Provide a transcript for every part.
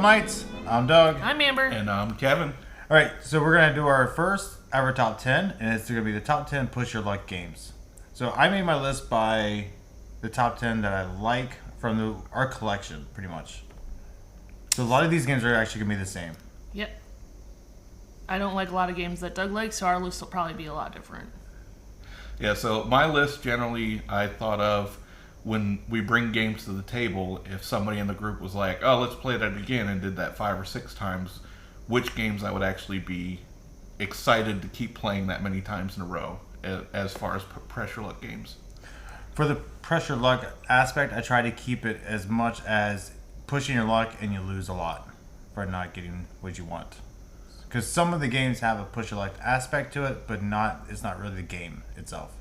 Meeple Knights. I'm Doug. I'm Amber. And I'm Kevin. Alright, so we're going to do our first ever top 10, and it's going to be the top 10 push your luck games. So I made my list by the top 10 that I like from our collection, pretty much. So a lot of these games are actually going to be the same. Yep. I don't like a lot of games that Doug likes, so our list will probably be a lot different. Yeah, so my list generally I thought of when we bring games to the table, if somebody in the group was like, oh, let's play that again, and did that 5 or 6 times, which games I would actually be excited to keep playing that many times in a row as far as pressure luck games. For the pressure luck aspect, I try to keep it as much as pushing your luck and you lose a lot for not getting what you want. Because some of the games have a push your luck aspect to it, but it's not really the game itself.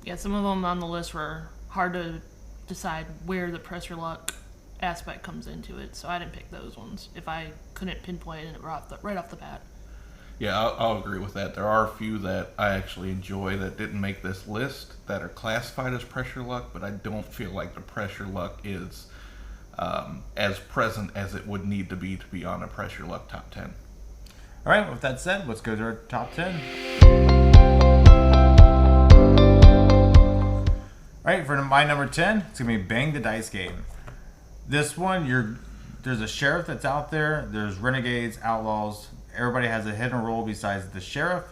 Yeah, some of them on the list were hard to decide where the pressure luck aspect comes into it, so I didn't pick those ones if I couldn't pinpoint it right off the bat. Yeah, I'll agree with that. There are a few that I actually enjoy that didn't make this list that are classified as pressure luck, but I don't feel like the pressure luck is as present as it would need to be on a pressure luck top 10. All right, with that said, let's go to our top 10. All right, for my number 10, it's going to be Bang the Dice game. This one, there's a sheriff that's out there. There's renegades, outlaws. Everybody has a hidden role besides the sheriff.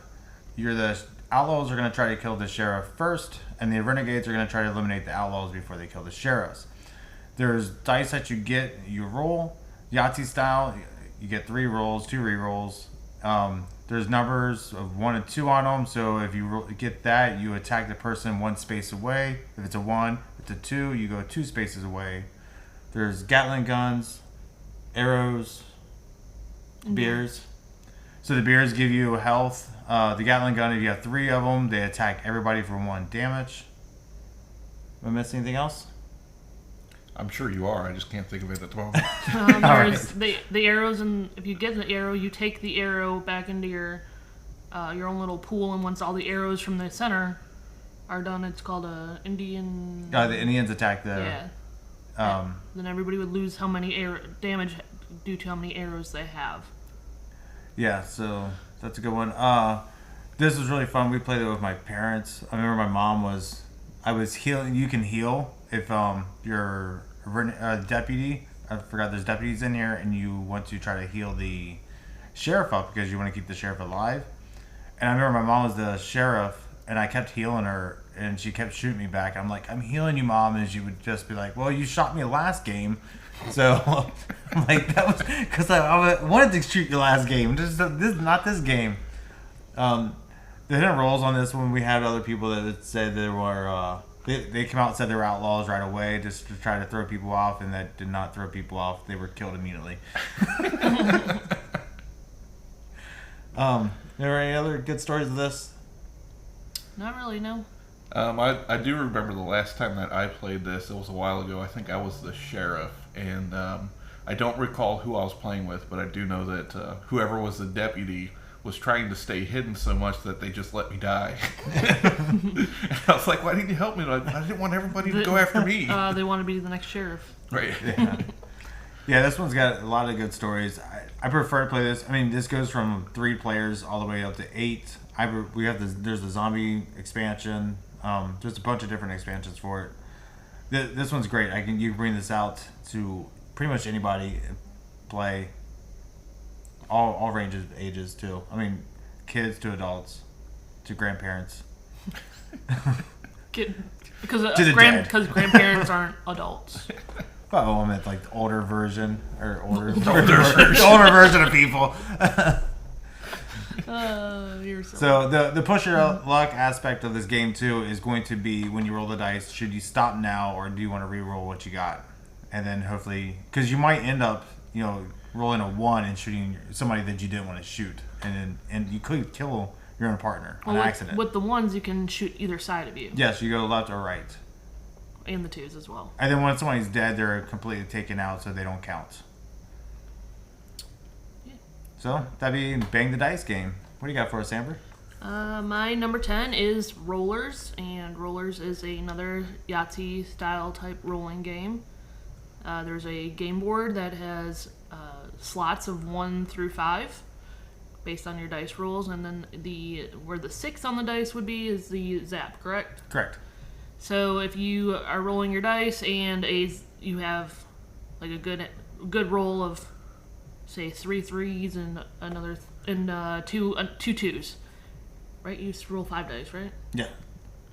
The outlaws are going to try to kill the sheriff first, and the renegades are going to try to eliminate the outlaws before they kill the sheriffs. There's dice that you roll. Yahtzee style, you get 3 rolls, 2 re-rolls. There's numbers of 1 and 2 on them, so if you get that, you attack the person 1 space away. If it's a 1, if it's a 2, you go 2 spaces away. There's Gatling guns, arrows, beers. So the beers give you health. The Gatling gun, if you have 3 of them, they attack everybody for 1 damage. Am I missing anything else? I'm sure you are. I just can't think of it at the moment. There's the arrows, and if you get the arrow, you take the arrow back into your own little pool, and once all the arrows from the center are done, it's called a Indian... The Indians attack the... Yeah. Then everybody would lose how many damage due to how many arrows they have. Yeah, so that's a good one. This was really fun. We played it with my parents. I remember my mom I was healing. You can heal if you're a deputy. I forgot there's deputies in here, and you want to try to heal the sheriff up because you want to keep the sheriff alive. And I remember my mom was the sheriff, and I kept healing her, and she kept shooting me back. I'm like, I'm healing you, Mom, and she would just be like, well, you shot me last game. So I'm like, that was because I wanted to shoot you last game. Not this game. The hidden rolls on this one, we had other people that said they were they came out and said they were outlaws right away just to try to throw people off, and that did not throw people off. They were killed immediately. Are there any other good stories of this? Not really, no. I do remember the last time that I played this. It was a while ago. I think I was the sheriff, and I don't recall who I was playing with, but I do know that whoever was the deputy was trying to stay hidden so much that they just let me die. And I was like, why didn't you help me? I didn't want everybody to go after me. They want to be the next sheriff. Right. Yeah, this one's got a lot of good stories. I prefer to play this. I mean, this goes from 3 players all the way up to 8. There's the zombie expansion. There's a bunch of different expansions for it. This one's great. You can bring this out to pretty much anybody and play. All ranges of ages too. I mean, kids to adults to grandparents. Because grandparents aren't adults. Oh, I meant like the older version or older version of people. You're so the push your luck aspect of this game too is going to be when you roll the dice. Should you stop now, or do you want to re-roll what you got? And then hopefully, because you might end up, rolling a 1 and shooting somebody that you didn't want to shoot, and you could kill your own partner on accident. With the 1s, you can shoot either side of you. Yes, you go left or right. And the 2s as well. And then when somebody's dead, they're completely taken out, so they don't count. Yeah. So that'd be Bang the Dice game. What do you got for us, Amber? My number 10 is Rollers, and Rollers is another Yahtzee style type rolling game. There's a game board that has slots of 1 through 5 based on your dice rolls, and then where the 6 on the dice would be is the zap, correct? Correct. So if you are rolling your dice and you have like a good roll of say 3 3s and two 2s, right? You roll 5 dice, right? Yeah.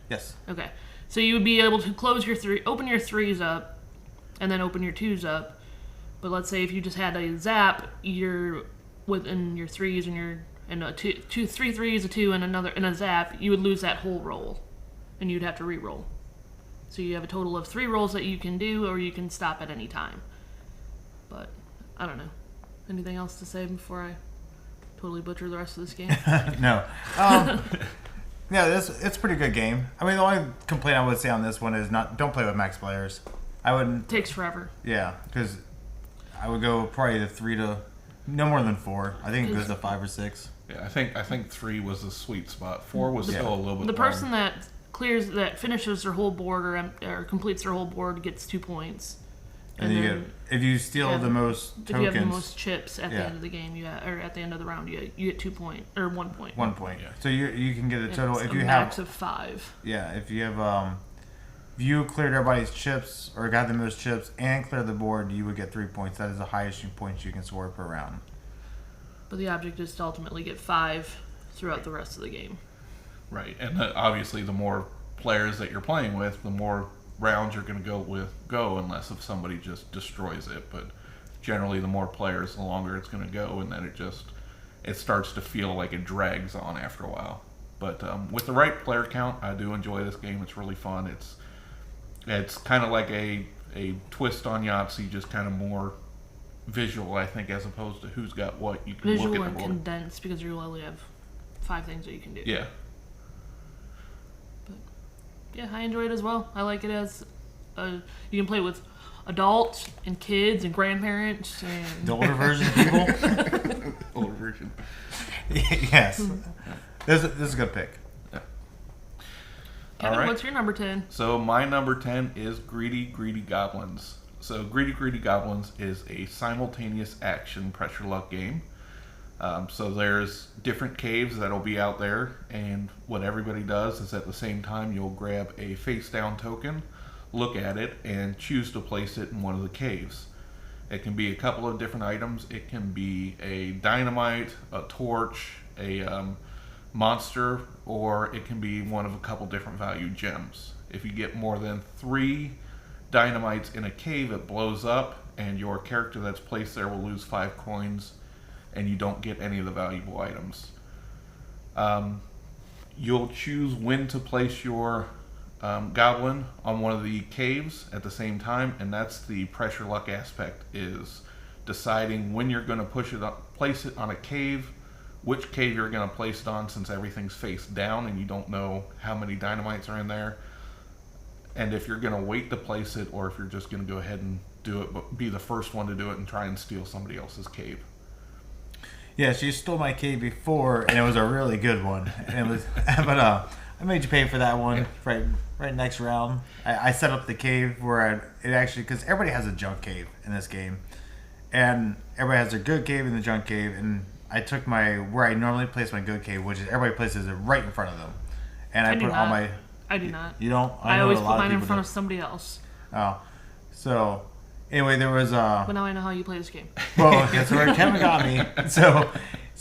Yes. Okay. So you would be able to open your 3s up, and then open your 2s up. But let's say if you just had a zap, you're within your 3s and a 3 3s, a 2, and a zap, you would lose that whole roll, and you'd have to re-roll. So you have a total of 3 rolls that you can do, or you can stop at any time. But I don't know. Anything else to say before I totally butcher the rest of this game? No. Yeah, it's a pretty good game. I mean, the only complaint I would say on this one is don't play with max players. I wouldn't. Takes forever. Yeah, because I would go probably to 3 to no more than 4. I think it goes to 5 or 6. Yeah, I think 3 was the sweet spot. 4 was still a little bit. The long. person that finishes their whole board or completes their whole board gets 2 points. And if you steal the most tokens, if you have the most chips at the end of the game, or at the end of the round, you get 2 points or 1 point. 1 point. Yeah. So you can get a total It's if you have max of 5. Yeah, if you have if you cleared everybody's chips or got the most chips and cleared the board, you would get 3 points. That is the highest points you can score per round. But the object is to ultimately get 5 throughout the rest of the game. Right, and obviously the more players that you're playing with, the more rounds you're going to go unless if somebody just destroys it. But generally, the more players, the longer it's going to go, and then it starts to feel like it drags on after a while. But with the right player count, I do enjoy this game. It's really fun. It's kind of like a twist on Yahtzee, just kind of more visual, I think, as opposed to who's got what. You can visual look at and the board. condensed because you only have 5 things that you can do. Yeah. But yeah, I enjoy it as well. I like it as you can play with adults and kids and grandparents and The older version of people. Older version. Yes. This is a good pick. Yeah. Kevin, All right. what's your number 10? So my number 10 is Greedy Greedy Goblins. So Greedy Greedy Goblins is a simultaneous action pressure luck game. So there's different caves that'll be out there, and what everybody does is at the same time you'll grab a face down token, look at it, and choose to place it in one of the caves. It can be a couple of different items. It can be a dynamite, a torch, a monster, or it can be one of a couple different value gems. If you get more than 3 dynamites in a cave, it blows up, and your character that's placed there will lose 5 coins, and you don't get any of the valuable items. You'll choose when to place your goblin on one of the caves at the same time, and that's the pressure luck aspect, is deciding when you're going to place it on a cave, which cave you're going to place it on, since everything's face down and you don't know how many dynamites are in there, and if you're going to wait to place it, or if you're just going to go ahead and do it, but be the first one to do it and try and steal somebody else's cave. Yeah, she stole my cave before, and it was a really good one. And it was, but I made you pay for that one. Right next round, I set up the cave where because everybody has a junk cave in this game, and everybody has their good cave and the junk cave, and I took where I normally place my good cave, which is everybody places it right in front of them, and I put all my. I do not. You don't. I always put mine in front of somebody else. Oh, so. Anyway, there was But now I know how you play this game. Well, that's where Kevin got me. So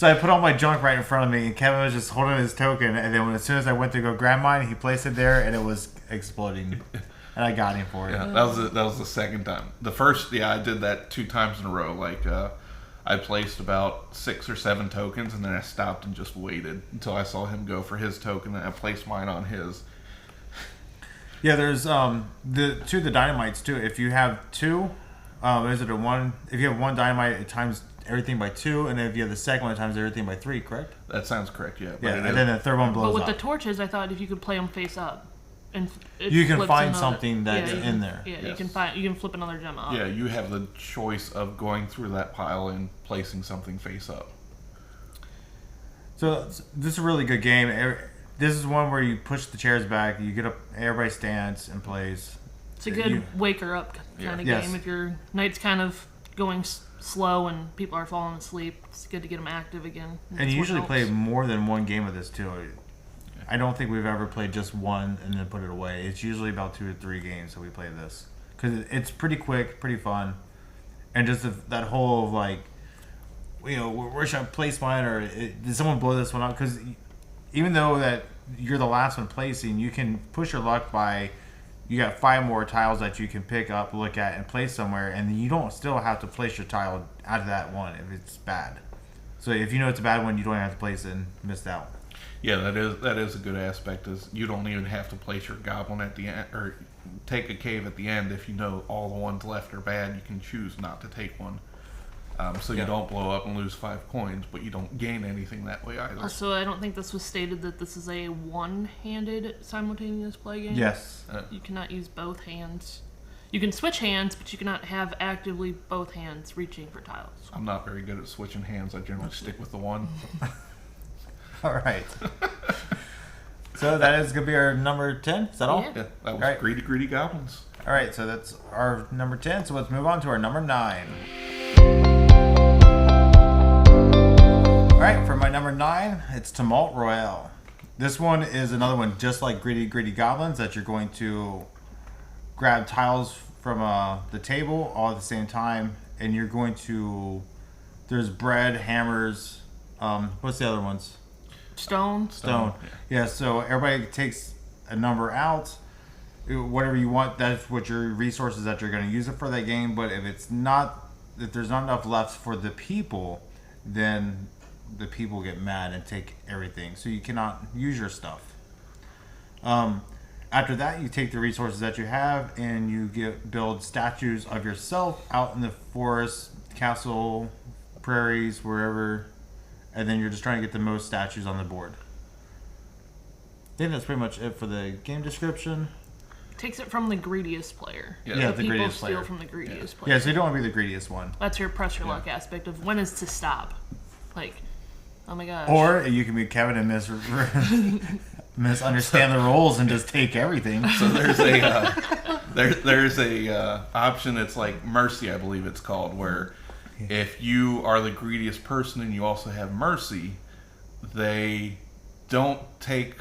I put all my junk right in front of me, and Kevin was just holding his token. And then as soon as I went to go grab mine, he placed it there, and it was exploding. And I got him for it. Yeah, that was the second time. The first, I did that 2 times in a row. Like I placed about 6 or 7 tokens, and then I stopped and just waited until I saw him go for his token, and I placed mine on his. Yeah, there's the dynamites too. If you have 2, is it a 1? If you have 1 dynamite, it times everything by 2, and if you have the second one, it times everything by 3. Correct? That sounds correct. Yeah. Yeah, and then the third one blows up. But with the torches, I thought if you could play them face up, and you can find something that's in there. Yeah, yes. you can flip another gem up. Yeah, you have the choice of going through that pile and placing something face up. So this is a really good game. This is one where you push the chairs back, you get up, everybody stands and plays. It's a good waker up kind of Yes. game if your night's kind of going slow and people are falling asleep. It's good to get them active again. And you usually play more than one game of this too. I don't think we've ever played just one and then put it away. It's usually about 2 or 3 games that we play this because it's pretty quick, pretty fun, and just that whole like, where should I place mine, or did someone blow this one up? Because even though that you're the last one placing, you can push your luck by. You got 5 more tiles that you can pick up, look at, and place somewhere, and you don't still have to place your tile out of that one if it's bad. So if you know it's a bad one, you don't have to place it and miss out. Yeah, that is a good aspect. Is you don't even have to place your goblin at the end or take a cave at the end if you know all the ones left are bad. You can choose not to take one, so you don't blow up and lose 5 coins, but you don't gain anything that way either. Also, I don't think this was stated that this is a one-handed simultaneous play game. Yes. You cannot use both hands. You can switch hands, but you cannot have actively both hands reaching for tiles. I'm not very good at switching hands. I generally stick with the one. All right. So that is going to be our number 10. Is that all? Yeah. Yeah, that was Right. Greedy Goblins. All right, so that's our number 10. So let's move on to our number 9. All right, for my number 9, it's Tumult Royale. This one is another one just like Greedy Goblins that you're going to grab tiles from the table all at the same time, and you're going to. There's bread, hammers. What's the other ones? Stone. Yeah, so everybody takes a number out. Whatever you want, that's what your resources that you're going to use it for that game. But if there's not enough left for the people, then the people get mad and take everything. So you cannot use your stuff. After that, you take the resources that you have and you build statues of yourself out in the forest, castle, prairies, wherever. And then you're just trying to get the most statues on the board. I think that's pretty much it for the game description. Takes it from the greediest player. Yeah, the People greediest steal player. from the greediest player. Yeah, so you don't want to be the greediest one. That's your press your luck aspect of when is to stop. Like, oh my gosh. Or you can be Kevin and misunderstand the rules and just take everything. So there's a option. It's like mercy, I believe it's called, where if you are the greediest person and you also have mercy, they don't take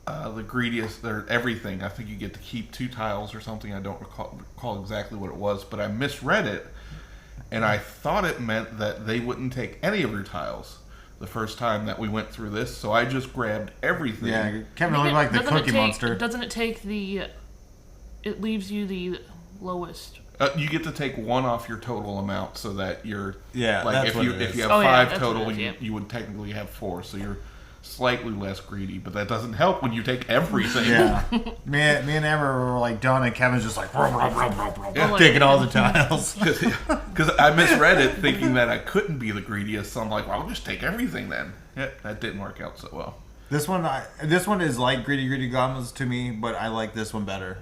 the greediest. They're everything. I think you get to keep 2 tiles or something. I don't recall exactly what it was, but I misread it, and I thought it meant that they wouldn't take any of your tiles the first time that we went through this. So I just grabbed everything. Yeah, Kevin looked like the Cookie Monster. Doesn't it take the... It leaves you the lowest... You get to take 1 off your total amount, so that you're like that's if what you it if is. you have Oh, yeah, 5 that's total, what it is, you would technically have 4, so you're slightly less greedy. But that doesn't help when you take everything. Yeah, me and Amber were like done, and Kevin's just like Yeah. taking all the tiles. Because I misread it, thinking that I couldn't be the greediest. So I'm like, well, I'll just take everything then. Yeah, that didn't work out so well. This one is like Greedy Goblins to me, but I like this one better.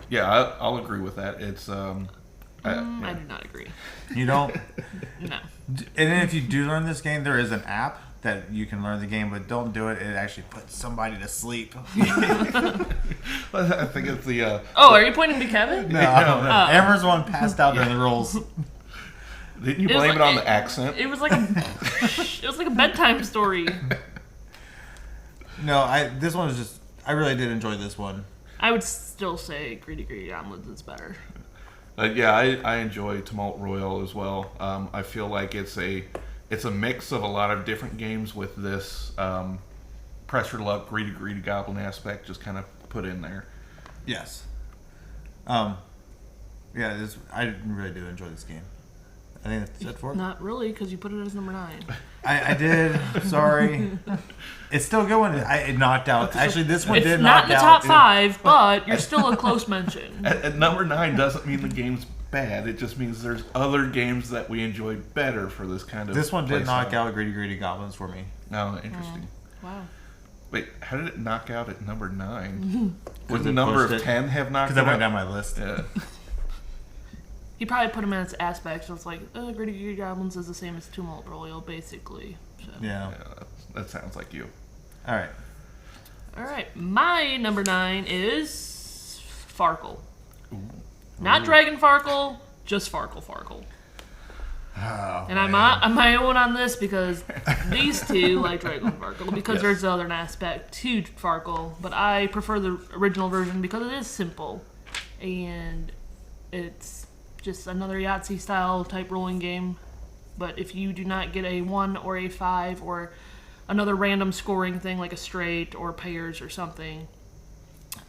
Yeah, I'll agree with that. It's I do not agree. You don't. No. And then if you do learn this game, there is an app that you can learn the game, but don't do it. It actually puts somebody to sleep. I think it's the. Oh, are you pointing to Kevin? No. Amber's the one passed out during the rules. Didn't you It was blame like- it on the accent? It was like a bedtime story. No, this one was just. I really did enjoy this one. I would still say Greedy Goblins is better. Yeah, I enjoy Tumult Royale as well. I feel like it's a mix of a lot of different games with this pressure luck, greedy goblin aspect just kind of put in there. Yes. Yeah, I really do enjoy this game. I think that's it for it. Not really, because you put it as number 9. I did. Sorry. It's still going. It knocked out. Actually, this one It's did not knock in the out. top 5, but you're still a close mention. At number 9 doesn't mean the game's bad. It just means there's other games that we enjoy better for this kind of. This one did play knock style. out Greedy Goblins for me. Oh, interesting. Wow. Wait, how did it knock out at number 9? Would it the number pushed of it. 10 have knocked Because it I went out? down my list. Yeah. He probably put them in its aspects, so it's like, Greedy Goblins is the same as Tumult Royale, basically. So. Yeah. Yeah, that sounds like you. All right. Alright, my number 9 is Farkle. Not Dragon Farkle, just Farkle. Oh, And I'm on my own on this because these two like Dragon Farkle because Yes. there's another aspect to Farkle, but I prefer the original version because it is simple and it's just another Yahtzee style type rolling game. But if you do not get a 1 or a 5 or another random scoring thing like a straight or pairs or something,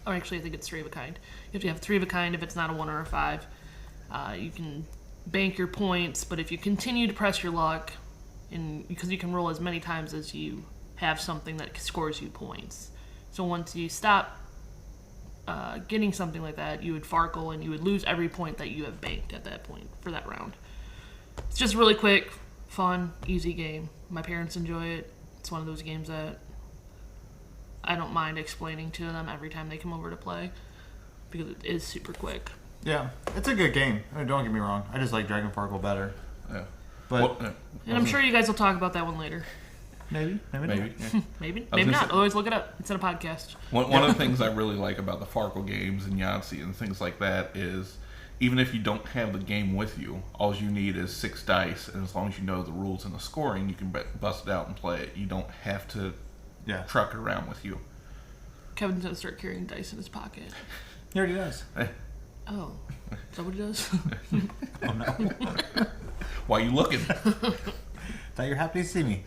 or actually I think it's 3 of a kind. You have to have 3 of a kind if it's not a 1 or a 5. You can bank your points, but if you continue to press your luck, and because you can roll as many times as you have something that scores you points. So once you stop getting something like that, you would Farkle and you would lose every point that you have banked at that point for that round. It's just really quick, fun, easy game. My parents enjoy it. It's one of those games that I don't mind explaining to them every time they come over to play because it is super quick. Yeah, it's a good game. I mean, don't get me wrong. I just like Dragon Farkle better. Yeah. But And I'm sure you guys will talk about that one later. maybe. Maybe. Yeah. Maybe gonna not. say- Always look it up. It's in a podcast. One of the things I really like about the Farkle games and Yahtzee and things like that is even if you don't have the game with you, all you need is 6 dice, and as long as you know the rules and the scoring, you can bust it out and play it. You don't have to Yeah. truck it around with you. Kevin's gonna start carrying dice in his pocket. He already does. Oh, is that what he does? Oh no. Why you looking? Thought you're happy to see me.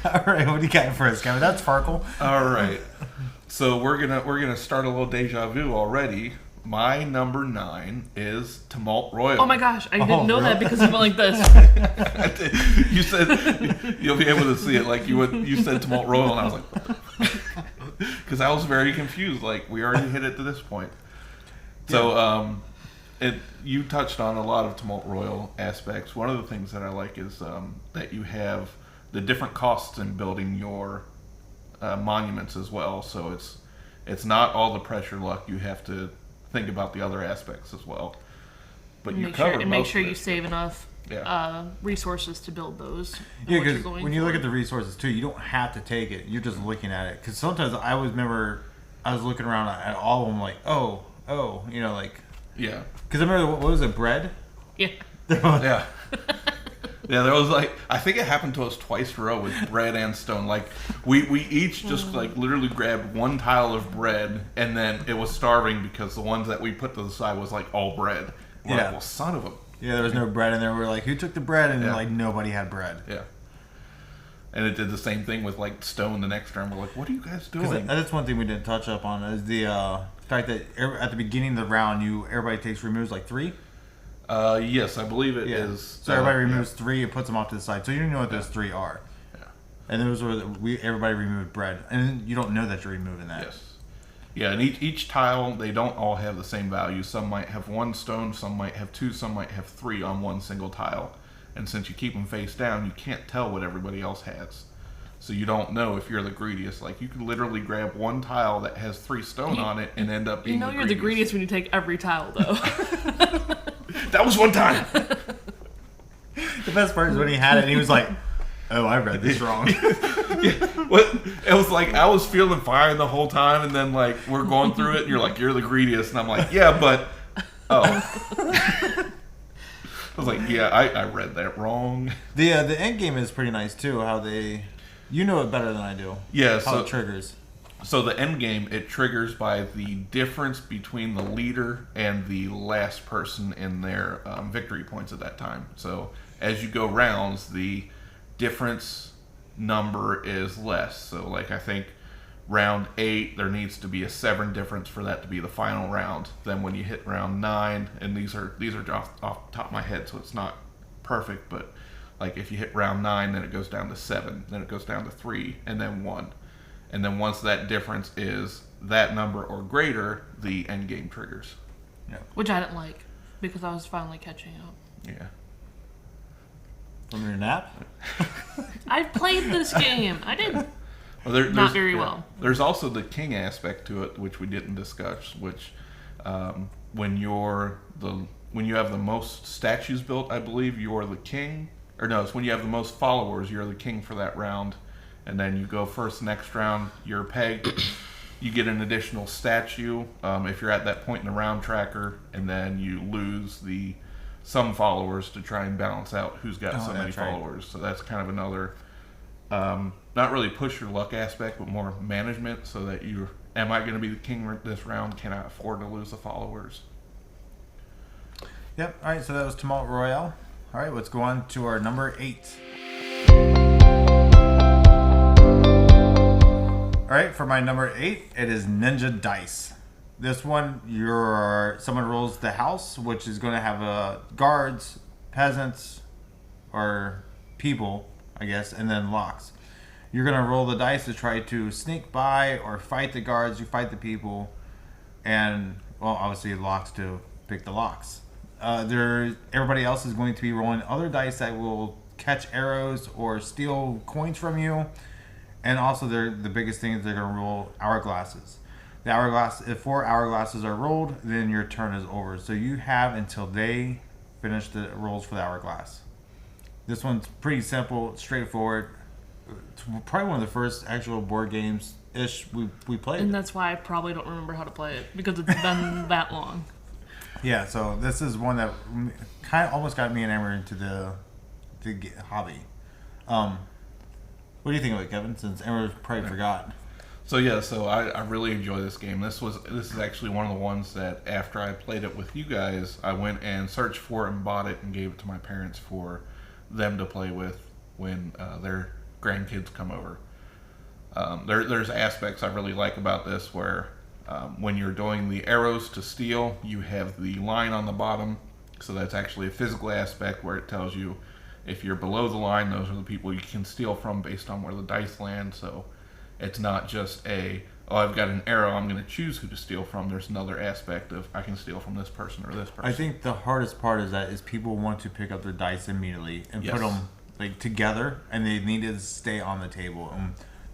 All right, what do you got for us, Kevin? That's Farkle. All right. So we're gonna start a little deja vu already. My number 9 is Tumult Royal. Oh my gosh, I didn't know that really? because he went like this. You said you'll be able to see it like you would. You said Tumult Royal, and I was like, because I was very confused. Like we already hit it to this point. So you touched on a lot of Tumult Royal aspects. One of the things that I like is that you have the different costs in building your monuments as well. So it's not all the pressure luck. You have to think about the other aspects as well. But you covered Make most sure of you it. save save enough resources to build those. and Yeah, what you're because going when you for. look at the resources too, you don't have to take it. You're just looking at it. Because sometimes I always remember I was looking around at all of them like, oh, you know, like. Yeah. Because I remember, what was it, bread? Yeah. Yeah. Yeah, there was like, I think it happened to us twice in a row with bread and stone. Like, we each just like literally grabbed one tile of bread, and then it was starving because the ones that we put to the side was like all bread. We're Yeah. like, well, son of a. Yeah, there was no bread in there. We were like, who took the bread? And Yeah. like, nobody had bread. Yeah. And it did the same thing with like stone the next round. We're like, what are you guys doing? That's one thing we didn't touch up on is the fact that at the beginning of the round, everybody removes like 3. Yes, I believe it is. So everybody removes 3 and puts them off to the side. So you don't know what those 3 are. Yeah. And those were everybody removed bread, and you don't know that you're removing that. Yes. Yeah, and each tile, they don't all have the same value. Some might have 1 stone, some might have 2, some might have 3 on one single tile. And since you keep them face down, you can't tell what everybody else has. So you don't know if you're the greediest. Like, you could literally grab one tile that has 3 stone on it and end up being You know you're the greediest when you take every tile, though. That was one time! The best part is when he had it, and he was like, "Oh, I read this wrong." It was like, I was feeling fine the whole time, and then, like, we're going through it, and you're like, you're the greediest. And I'm like, yeah, but... Oh. I was like, yeah, I read that wrong. The end game is pretty nice, too, how they... You know it better than I do. Yeah, How so... it triggers. So the end game, it triggers by the difference between the leader and the last person in their victory points at that time. So as you go rounds, the difference number is less. So like I think round 8, there needs to be a 7 difference for that to be the final round. Then when you hit round 9, and these are off the top of my head, so it's not perfect, but like if you hit round 9, then it goes down to 7, then it goes down to 3, and then 1. And then once that difference is that number or greater, the end game triggers. Yeah. Which I didn't like because I was finally catching up. Yeah. From your nap? I've played this game. I did. Well, Not very well. There's also the king aspect to it, which we didn't discuss. Which, when you have the most statues built, I believe you're the king. Or no, it's when you have the most followers, you're the king for that round. And then you go first next round, you're pegged. You get an additional statue if you're at that point in the round tracker, and then you lose some followers to try and balance out who's got so many followers. So that's kind of another, not really push your luck aspect, but more management, so that am I going to be the king this round? Can I afford to lose the followers? Yep. All right, so that was Tumult Royale. All right, let's go on to our number 8. All right, for my number 8, it is Ninja Dice. This one, someone rolls the house, which is going to have guards, peasants, or people, I guess, and then locks. You're going to roll the dice to try to sneak by or fight the guards. You fight the people, and, well, obviously locks to pick the locks. Everybody else is going to be rolling other dice that will catch arrows or steal coins from you. And also, the biggest thing is they're going to roll hourglasses. If 4 hourglasses are rolled, then your turn is over. So you have until they finish the rolls for the hourglass. This one's pretty simple, straightforward. It's probably one of the first actual board games-ish we played. And that's why I probably don't remember how to play it, because it's been that long. Yeah, so this is one that kind of almost got me and Amber into the hobby. What do you think of it, Kevin? Since Amber probably forgot. So yeah, I really enjoy this game. This is actually one of the ones that after I played it with you guys, I went and searched for it and bought it and gave it to my parents for them to play with when their grandkids come over. There's aspects I really like about this where when you're doing the arrows to steal, you have the line on the bottom. So that's actually a physical aspect where it tells you if you're below the line, those are the people you can steal from based on where the dice land. So it's not just I've got an arrow, I'm going to choose who to steal from. There's another aspect of I can steal from this person or this person. I think the hardest part is people want to pick up their dice immediately and put them together, and they need to stay on the table. And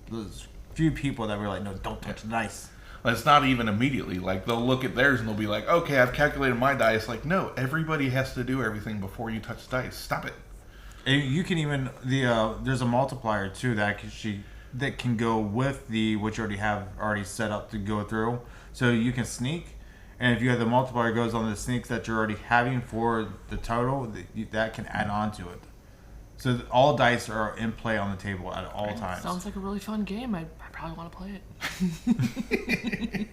there's few people that were like, no, don't touch the dice. Well, it's not even immediately. Like, they'll look at theirs and they'll be like, okay, I've calculated my dice. Like, no, everybody has to do everything before you touch the dice. Stop it. And you can even there's a multiplier too that can go with what you already set up to go through. So you can sneak, and if you have the multiplier goes on the sneaks that you're already having for the total, that can add on to it. So all dice are in play on the table at all times. Sounds like a really fun game. I probably want to play it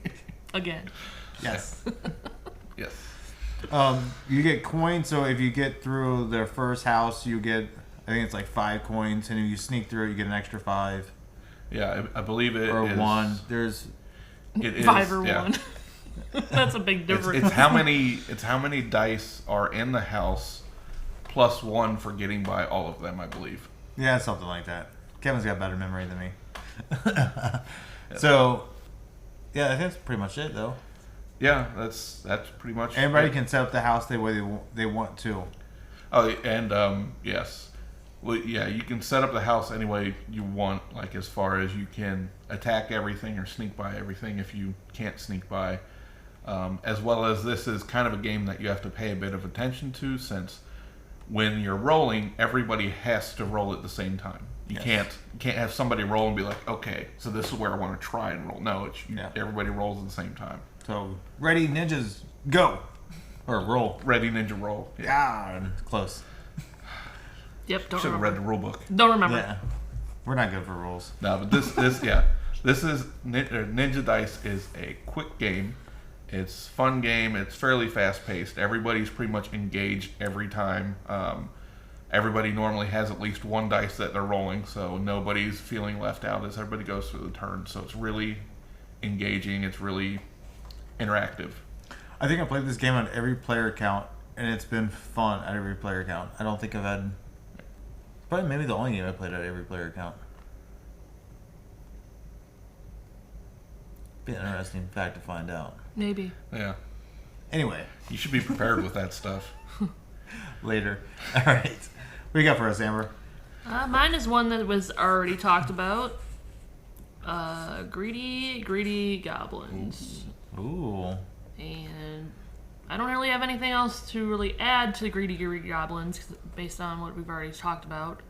again. Yes. Yes. You get coins, so if you get through their first house, you get, I think it's like 5 coins, and if you sneak through it, you get an extra 5. Yeah, I believe it or is. 1. It is 5 or 1. That's a big difference. It's how many dice are in the house, plus 1 for getting by all of them, I believe. Yeah, something like that. Kevin's got better memory than me. So, yeah, I think that's pretty much it, though. Yeah, that's pretty much. Everybody can set up the house the way they want to. Oh, and yes, well, yeah, you can set up the house any way you want. Like as far as you can attack everything or sneak by everything if you can't sneak by. As well as this is kind of a game that you have to pay a bit of attention to, since when you're rolling, everybody has to roll at the same time. You can't have somebody roll and be like, okay, so this is where I want to try and roll. No, everybody rolls at the same time. So, ready, ninjas, go! Or roll. Ready, ninja, roll. Yeah, close. Yep, don't Should have remember. read the rule book. Don't remember. Yeah. We're not good for rules. No, but this is Ninja Dice is a quick game. It's a fun game. It's fairly fast paced. Everybody's pretty much engaged every time. Everybody normally has at least 1 dice that they're rolling, so nobody's feeling left out as everybody goes through the turn. So it's really engaging. It's really interactive. I think I played this game on every player account, and it's been fun at every player account. I don't think I've had... Probably maybe the only game I played at every player account. Be an interesting fact to find out. Maybe. Yeah. Anyway. You should be prepared with that stuff. Later. All right. What do you got for us, Amber? Mine is one that was already talked about. Greedy goblins. Ooh. And I don't really have anything else to really add to Greedy Goblins based on what we've already talked about.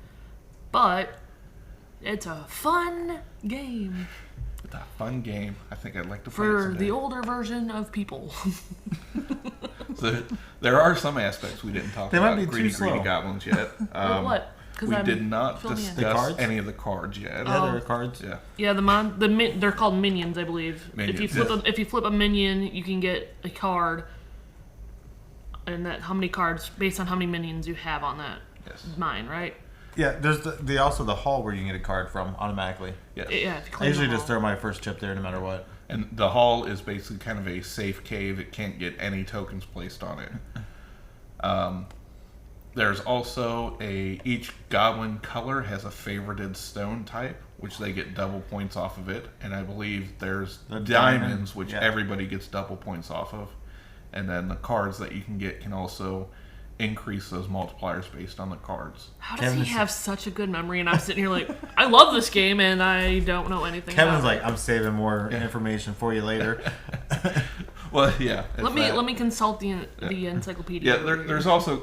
But it's a fun game. a fun game. I think I'd like to play it For someday. the older version of people. So, there are some aspects we didn't talk They might about. be too Greedy slow. Goblins yet. What? 'Cause We I'm did not filling in. The discuss cards? any of the cards yet. Yeah, there are cards. Yeah. Yeah, they're called minions, I believe. Minions, If you flip a minion, you can get a card, and that how many cards based on how many minions you have on that Yes. mine, right? Yeah, there's the also the hall where you can get a card from automatically. Yes. Yeah. If you I claim usually them just all. throw my first chip there no matter what. And the hall is basically kind of a safe cave. It can't get any tokens placed on it. There's also each goblin color has a favorited stone type, which they get double points off of it. And I believe there's The diamonds, diamond, which yeah. everybody gets double points off of. And then the cards that you can get can also increase those multipliers based on the cards. How does Kevin's- he have such a good memory? And I'm sitting here like, I love this game, and I don't know anything. Kevin's about like, it. I'm saving more information for you later. Well, yeah. it's let that. me consult the encyclopedia. Yeah, there's also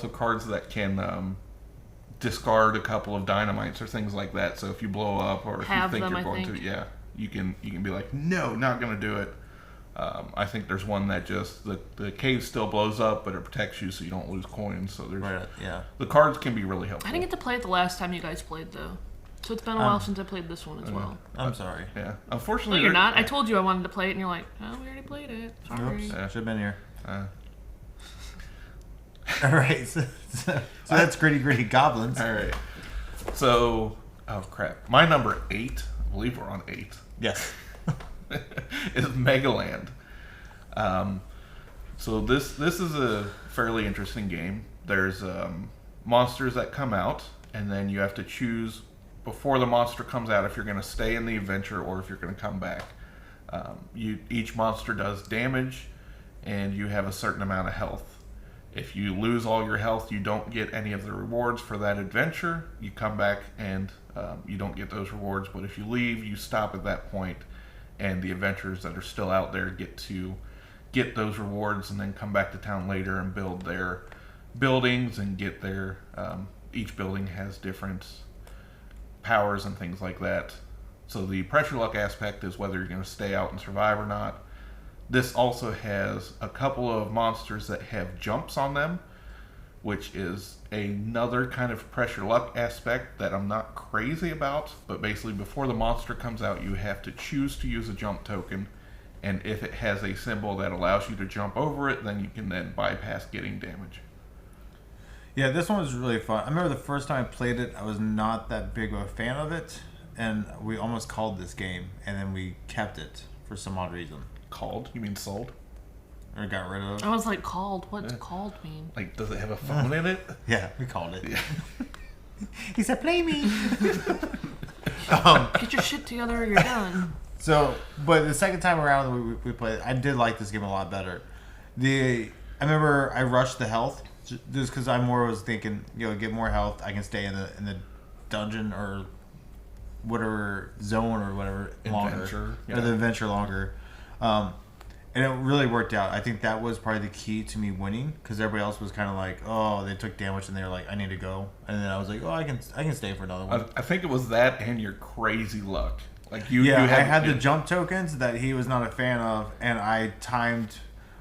cards that can discard a couple of dynamites or things like that. So if you blow up or if Have you think them, you're I going think. to, yeah, you can be like, no, not going to do it. I think there's one that just the cave still blows up, but it protects you so you don't lose coins. So there's Right, yeah. the cards can be really helpful. I didn't get to play it the last time you guys played though, so it's been a while since I played this one as well. I'm sorry. Yeah, unfortunately, No, you're there- not. I told you I wanted to play it, and you're like, oh, we already played it. Sorry. Oops, Yeah. should have been here. Uh, All right, so that's Greedy Goblins. all right. So, oh crap, my number 8. I believe we're on 8. Yes. is Megaland. So this is a fairly interesting game. There's monsters that come out, and then you have to choose before the monster comes out if you're going to stay in the adventure or if you're going to come back. Each monster does damage, and you have a certain amount of health. If you lose all your health, you don't get any of the rewards for that adventure. You come back and you don't get those rewards. But if you leave, you stop at that point, and the adventurers that are still out there get to get those rewards and then come back to town later and build their buildings and get their each building has different powers and things like that. So the pressure luck aspect is whether you're going to stay out and survive or not. This also has a couple of monsters that have jumps on them, which is another kind of pressure luck aspect that I'm not crazy about. But basically, before the monster comes out, you have to choose to use a jump token. And if it has a symbol that allows you to jump over it, then you can then bypass getting damage. Yeah, this one was really fun. I remember the first time I played it, I was not that big of a fan of it, and we almost called this game, and then we kept it for some odd reason. Called? You mean sold? Or got rid of it. I was like, called? What's called mean? Like, does it have a phone in it? Yeah, we called it. Yeah. He said, play me! Get your shit together or you're done. So, but the second time around we played, I did like this game a lot better. I remember I rushed the health just because I was thinking, get more health. I can stay in the dungeon or whatever zone or whatever longer, Adventure, yeah. or the adventure longer. And it really worked out. I think that was probably the key to me winning because everybody else was kind of like, oh, they took damage and they were like, I need to go. And then I was like, oh, I can stay for another one. I think it was that and your crazy luck. Like you I had had the jump tokens that he was not a fan of, and I timed.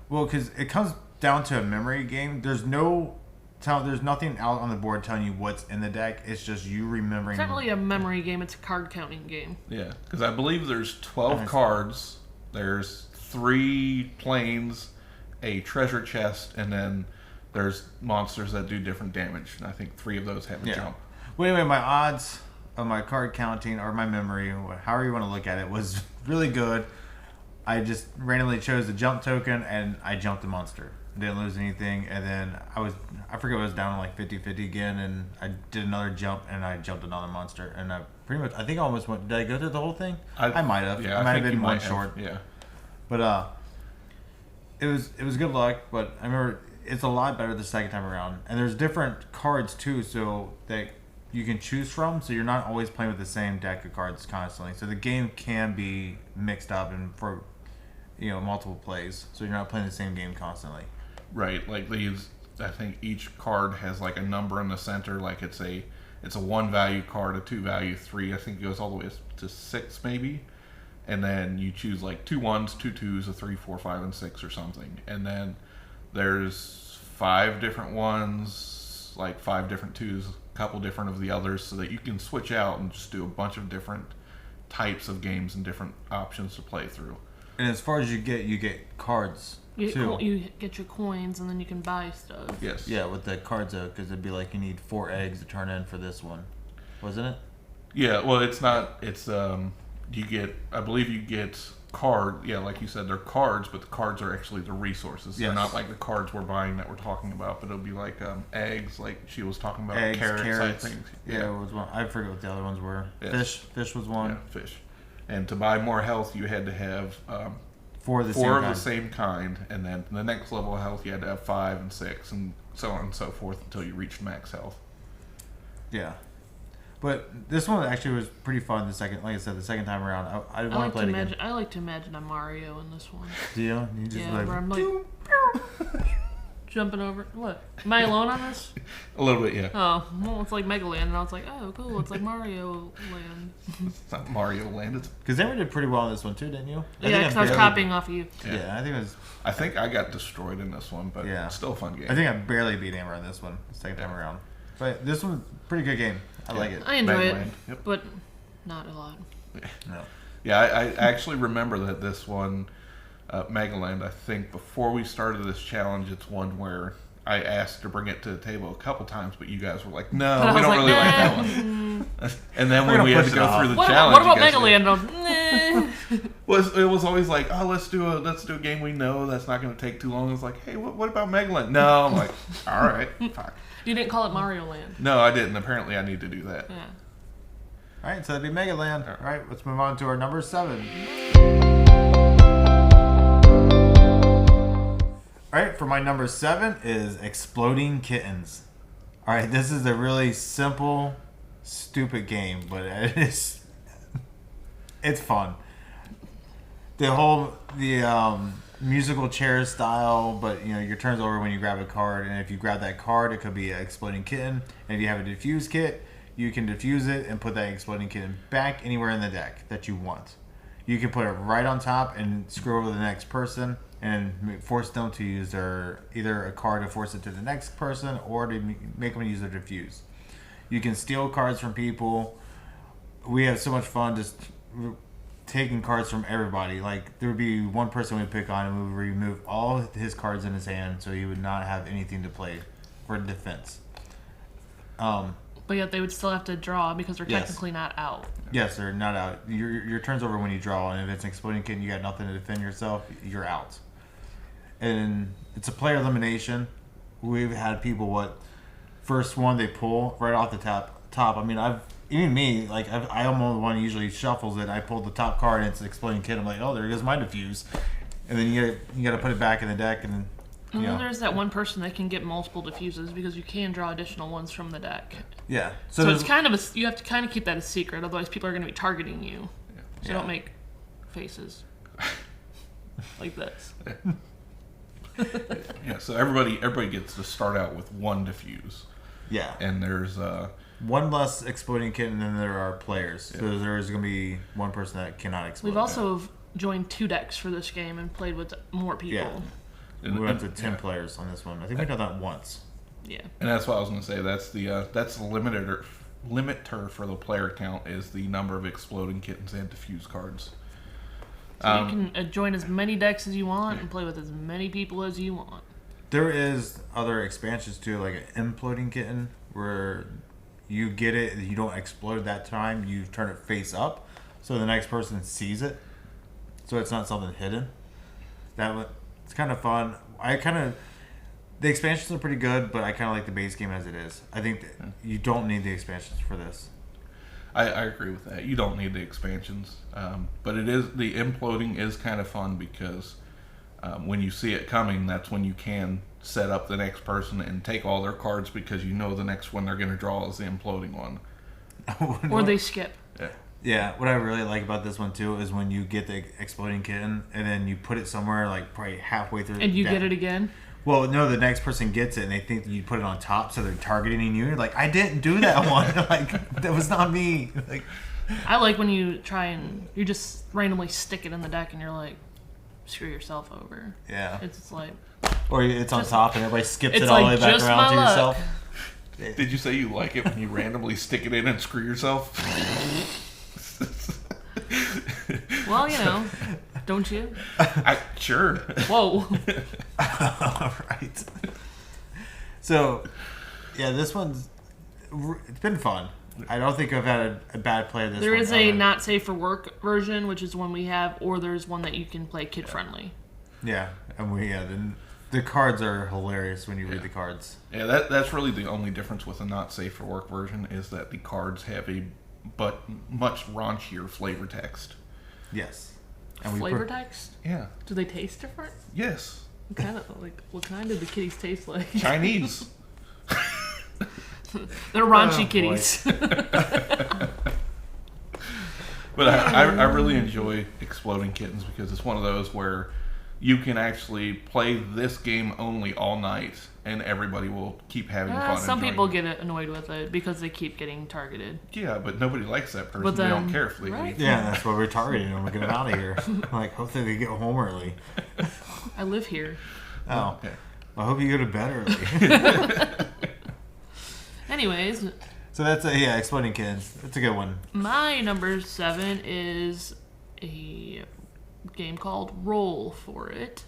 Well, because it comes down to a memory game. There's nothing out on the board telling you what's in the deck. It's just you remembering. It's not really a memory game, it's a card counting game. Yeah, because I believe there's 12 cards. There's 3 planes, a treasure chest, and then there's monsters that do different damage. And I think 3 of those have a jump. Well, anyway, my odds of my card counting or my memory, however you want to look at it, was really good. I just randomly chose the jump token and I jumped the monster. Didn't lose anything, and then I forget, I was down like 50-50 again, and I did another jump and I jumped another monster, and I think I almost went. Did I go through the whole thing? I might have. Yeah, I might have think been you one might have. short. Yeah. But it was good luck. But I remember it's a lot better the second time around, and there's different cards too, so that you can choose from. So you're not always playing with the same deck of cards constantly. So the game can be mixed up and for multiple plays. So you're not playing the same game constantly. Right, like these, I think each card has like a number in the center. Like it's a 1 value card, a 2 value, 3. I think it goes all the way to 6 maybe. and then you choose like 2 1s, 2 2s, a 3, 4, 5, and 6 or something. And then there's 5 different ones, like 5 different 2s, a couple different of the others, so that you can switch out and just do a bunch of different types of games and different options to play through. And as far as you get cards too. You get your coins, and then you can buy stuff. Yes. Yeah, with the cards though, because it'd be like you need 4 eggs to turn in for this one, wasn't it? Yeah. Well, it's not. It's you get. I believe you get card. Yeah, like you said, they're cards, but the cards are actually the resources. They're Yes. not like the cards we're buying that we're talking about, but it'll be like eggs, like she was talking about, Eggs, carrots, carrots. I think. Yeah, it was one. I forget what the other ones were. Yes. Fish was one. Yeah, fish. And to buy more health, you had to have 4 of the 4 same of kind. the same kind, and then the next level of health, you had to have 5 and 6, and so on and so forth until you reached max health. Yeah. But this one actually was pretty fun. The second, like I said, the second time around, I I want to like play to it imagine. again. I like to imagine I'm Mario in this one. Do you? You just Yeah, where I'm like "Pew." jumping over. What? Am I alone on this? A little bit, yeah. Oh, well, it's like Mega Land, and I was like, oh, cool, it's like Mario Land. It's not Mario Land. It's, Because they did pretty well in this one too, didn't you? Yeah, because I was copying off of you. Yeah, I think it was. I think I got destroyed in this one, but Yeah. still a fun game. I think I barely beat Amber in this one, the second time around. But this one's a pretty good game. I like it. I enjoy Mega it, Land, yep. but not a lot. No. Yeah, I actually remember that this one, Megaland, I think before we started this challenge, it's one where I asked to bring it to the table a couple times, but you guys were like, no, But I we was don't like, really like that nah. one. And then We're when gonna we had to push it go off. through the What challenge, about you guys Mega were Land? I was, nah. it was always like, oh, let's do a game we know that's not going to take too long. It's like, hey, what about Megaland? No, I'm like, all right, fine. You didn't call it Mario Land. No, I didn't. Apparently, I need to do that. Yeah. All right, so that'd be Mega Land. All right, let's move on to our number 7. All right, for my number 7 is Exploding Kittens. All right, this is a really simple, stupid game, but it's fun. The musical chair style, but your turn's over when you grab a card, and if you grab that card, it could be an exploding kitten. And if you have a diffuse kit, you can diffuse it and put that exploding kitten back anywhere in the deck that you want. You can put it right on top and screw over the next person and force them to use either a card to force it to the next person or to make them use their diffuse. You can steal cards from people. We have so much fun just taking cards from everybody. Like, there would be one person we'd pick on and we would remove all his cards in his hand so he would not have anything to play for defense. But yet they would still have to draw because they're Yes. technically not out. Yes, they're not out. Your turn's over when you draw, and if it's an exploding kitten, you got nothing to defend yourself, you're out. And it's a player elimination. We've had people, first one they pull right off the top. I mean, I'm the one who usually shuffles it. I pulled the top card, and it's an exploding kitten. I'm like, oh, there goes my diffuse. And then you got to put it back in the deck, and then. And then there's that one person that can get multiple diffuses because you can draw additional ones from the deck. Yeah. So it's kind of you have to kind of keep that a secret, otherwise people are going to be targeting you. So Yeah. don't make faces like this. Yeah, so everybody gets to start out with one diffuse, Yeah. and there's One less exploding kitten than there are players. Yeah. So there's going to be one person that cannot explode. We've also joined 2 decks for this game and played with more people. Yeah. We went to 10 players on this one. I think we done that once. Yeah. And that's what I was going to say. That's the limiter for the player count is the number of exploding kittens and diffuse cards. So you can join as many decks as you want and play with as many people as you want. There is other expansions too, like an imploding kitten, where you get it, you don't explode that time, you turn it face up, so the next person sees it, so it's not something hidden. It's kind of fun. The expansions are pretty good, but I kind of like the base game as it is. I think that you don't need the expansions for this. I agree with that. You don't need the expansions, but the imploding is kind of fun because when you see it coming, that's when you can set up the next person and take all their cards because you know the next one they're going to draw is the imploding one. Or they skip. Yeah. Yeah, what I really like about this one too is when you get the exploding kitten and then you put it somewhere like probably halfway through. And you get it again? Well, no, the next person gets it and they think that you put it on top, so they're targeting you. You're like, I didn't do that one. Like, that was not me. Like, I like when you try and you just randomly stick it in the deck and you're like, screw yourself over. Yeah. It's like, Or it's on top and everybody skips it's it all the like way back just around to my luck. yourself. Did you say you like it when you randomly stick it in and screw yourself? well, don't you? Sure. Whoa. All right. So, yeah, this one's it's been fun. I don't think I've had a bad play this. There one is a ever. not safe for work version, which is one we have, or there's one that you can play kid friendly. Yeah, and the cards are hilarious when you read the cards. Yeah, that's really the only difference with a not safe for work version is that the cards have much raunchier flavor text. Yes. Flavor text? Yeah. Do they taste different? Yes. What kind do the kitties taste like? Chinese. They're raunchy Oh, kitties. But I really enjoy Exploding Kittens because it's one of those where you can actually play this game only all night and everybody will keep having fun. Some enjoying people it. get annoyed with it because they keep getting targeted. Yeah, but nobody likes that person. But They don't then- care if they right. leave. Yeah, that's why we're targeting them. We're getting out of here. Like, hopefully they get home early. I live here. Oh, Okay. I hope you go to bed early. Anyways, So that's Exploding Kittens. That's a good one. my number 7 is a game called Roll for It.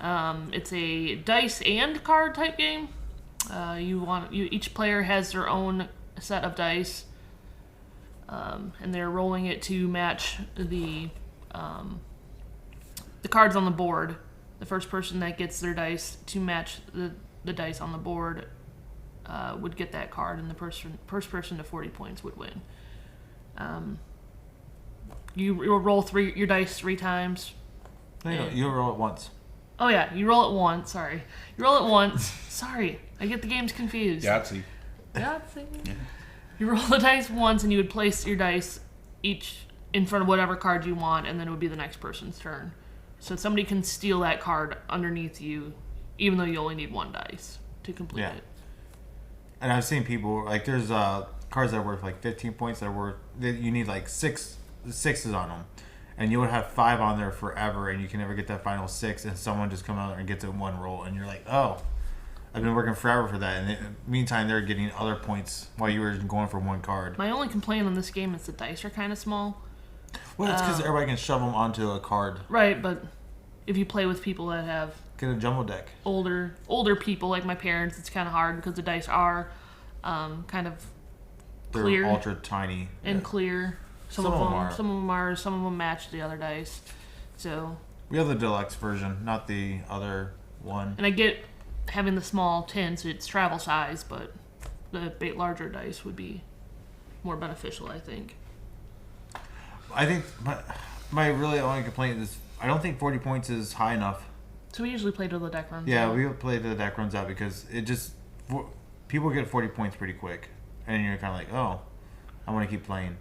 It's a dice and card type game. Each player has their own set of dice, and they're rolling it to match the cards on the board. The first person that gets their dice to match the dice on the board would get that card, and the first person to 40 points would win. You roll your dice 3 times. No, you roll it once. Oh yeah, you roll it once. Sorry, you roll it once. Sorry, I get the games confused. Yahtzee. Yahtzee. You roll the dice once, and you would place your dice each in front of whatever card you want, and then it would be the next person's turn. So somebody can steal that card underneath you, even though you only need 1 dice to complete Yeah. it. And I've seen people like there's cards that are worth like 15 points that you need like sixes on them, and you would have 5 on there forever, and you can never get that final 6, and someone just comes out there and gets it in 1 roll, and you're like, oh, I've been working forever for that, and in the meantime they're getting other points while you were going for 1 card. My only complaint on this game is the dice are kind of small. Well, it's because everybody can shove them onto a card. Right, but if you play with people that have Get a jumbo deck. older people like my parents, it's kind of hard because the dice are kind of They're clear ultra tiny. and clear. Some of them are. Some of them match the other dice. So, We have the deluxe version, not the other one. and I get having the small tin, so it's travel size, but the larger dice would be more beneficial, I think. I think my really only complaint is I don't think 40 points is high enough. So we usually play till the deck runs Yeah, out. we play till the deck runs out because people get 40 points pretty quick, and you're kind of like, oh, I want to keep playing.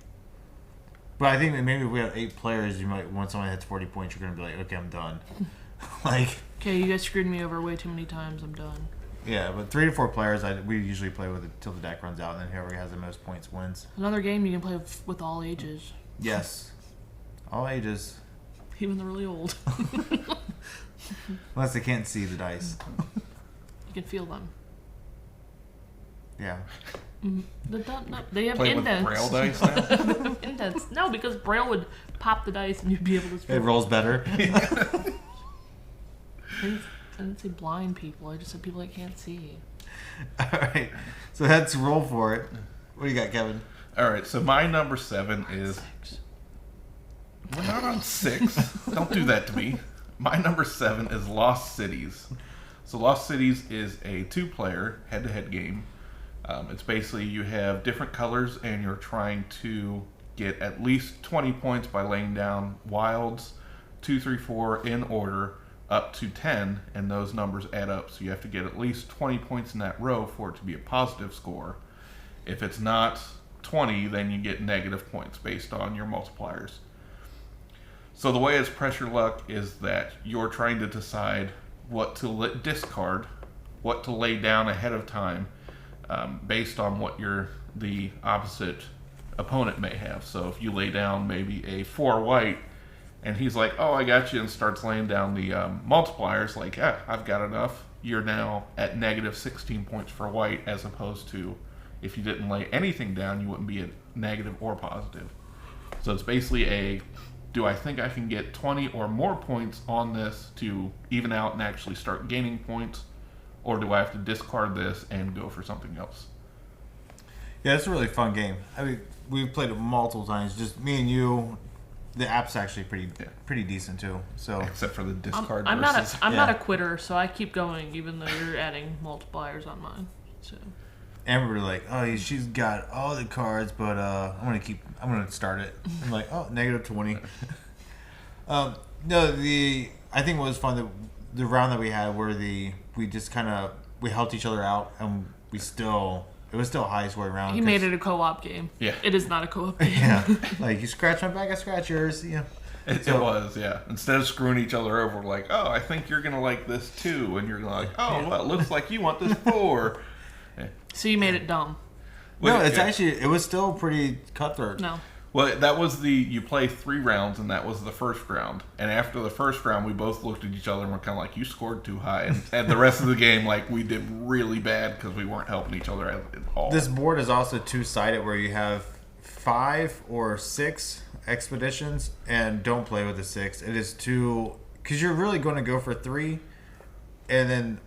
But I think that maybe if we have 8 players, you might once someone hits 40 points, you're gonna be like, okay, I'm done. Like, Okay, you guys screwed me over way too many times. I'm done. yeah, but 3 to 4 players, we usually play with it till the deck runs out, and then whoever has the most points wins. Another game you can play with all ages, Yes, all ages, even the really old. unless they can't see the dice. You can feel them. Yeah. They have Play with indents. braille dice now? Indents. No, because Braille would pop the dice and you'd be able to It spell. rolls better. I didn't say blind people. I just said people that can't see. All right, so let's roll for it. What do you got, Kevin? All right, so my number 7 is... We're not on 6. Don't do that to me. My number 7 is Lost Cities. So Lost Cities is a 2-player head-to-head game. It's basically you have different colors and you're trying to get at least 20 points by laying down wilds, 2, 3, 4 in order, up to 10, and those numbers add up. So you have to get at least 20 points in that row for it to be a positive score. If it's not 20, then you get negative points based on your multipliers. So the way it's pressure luck is that you're trying to decide what to discard, what to lay down ahead of time, based on what the opposite opponent may have. So if you lay down maybe a 4 white, and he's like, "Oh, I got you," and starts laying down the multipliers, like, "Yeah, I've got enough." You're now at negative 16 points for white, as opposed to if you didn't lay anything down, you wouldn't be at negative or positive. So it's basically do I think I can get 20 or more points on this to even out and actually start gaining points, or do I have to discard this and go for something else? Yeah, it's a really fun game. I mean, we've played it multiple times. Just me and you. The app's actually pretty decent too. So except for the discard. I'm versus, not a quitter, so I keep going even though you're adding multipliers on mine. So Amber like, "Oh, she's got all the cards, but I'm gonna start it." I'm like, "Oh, negative 20." No, I think what was fun the round that we had where we just we helped each other out, and it was still a high scoring round. He made it a co-op game. Yeah. It is not a co-op game. Yeah. Like, you scratch my back, I scratch yours. Yeah. It was, yeah. Instead of screwing each other over, we're like, "Oh, I think you're going to like this too." And you're like, "Oh, well, it looks like you want this 4. Yeah. So you made it dumb. No, it was still pretty cutthroat. No. Well, that was you play 3 rounds, and that was the first round. And after the first round, we both looked at each other and were kind of like, "You scored too high." And the rest of the game, like, we did really bad because we weren't helping each other at all. This board is also two-sided where you have 5 or 6 expeditions, and don't play with the 6. It is because you're really going to go for 3, and then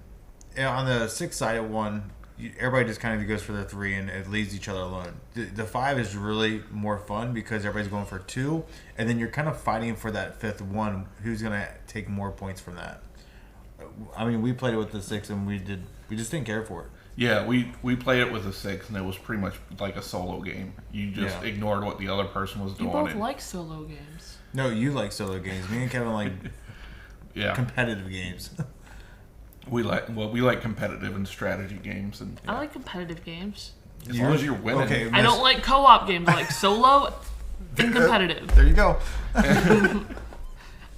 on the 6-sided one, everybody just kind of goes for the 3 and it leaves each other alone. The 5 is really more fun because everybody's going for 2, and then you're kind of fighting for that 5th one. Who's going to take more points from that? I mean, we played it with the 6, and we just didn't care for it. Yeah, we played it with a 6, and it was pretty much like a solo game. You just ignored what the other person was doing. You both like solo games. No, you like solo games. Me and Kevin like competitive games. We like competitive and strategy games, and I like competitive games. as long as you're winning. Okay, I don't like co-op games. I like solo and competitive. There you go. I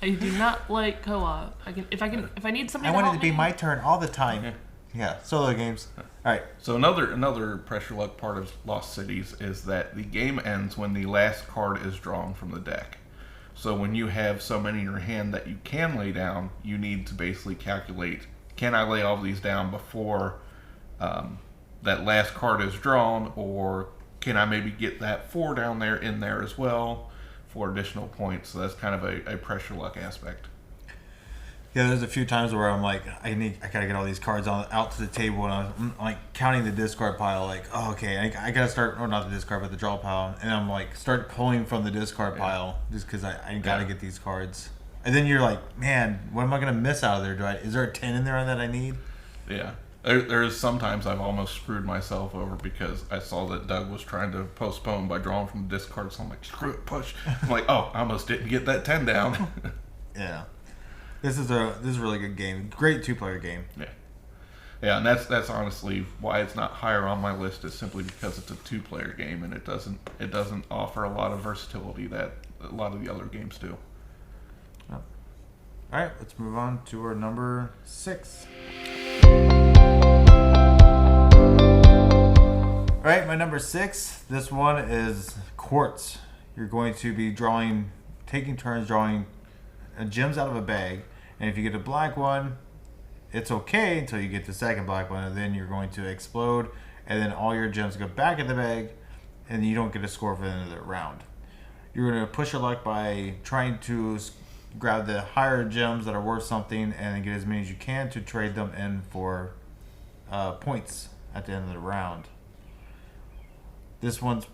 do not like co-op. If I need somebody. I to want it help to be me, my turn all the time. Yeah, solo games. All right. So another pressure luck part of Lost Cities is that the game ends when the last card is drawn from the deck. So when you have so many in your hand that you can lay down, you need to basically calculate, can I lay all of these down before that last card is drawn, or can I maybe get that 4 down there in there as well for additional points? So that's kind of a pressure luck aspect. Yeah, there's a few times where I'm like, I gotta get all these cards out to the table, and I'm like counting the discard pile. Like, oh, okay, I gotta start, or not the discard, but the draw pile, and I'm like, start pulling from the discard pile just because I gotta get these cards. And then you're like, man, what am I gonna miss out of there? Is there a 10 in there that I need? Yeah. There's sometimes I've almost screwed myself over because I saw that Doug was trying to postpone by drawing from the discard, so I'm like, screw it, push. I'm like, oh, I almost didn't get that 10 down. Yeah. This is a really good game. Great 2-player game. Yeah, and that's honestly why it's not higher on my list, is simply because it's a 2-player game and it doesn't offer a lot of versatility that a lot of the other games do. Oh. All right, let's move on to our number 6. All right, my number 6. This one is Quartz. You're going to be taking turns drawing gems out of a bag, and if you get a black one, it's okay until you get the second black one, and then you're going to explode, and then all your gems go back in the bag, and you don't get a score for the end of the round. You're going to push your luck by trying to grab the higher gems that are worth something, and get as many as you can to trade them in for points at the end of the round. This one's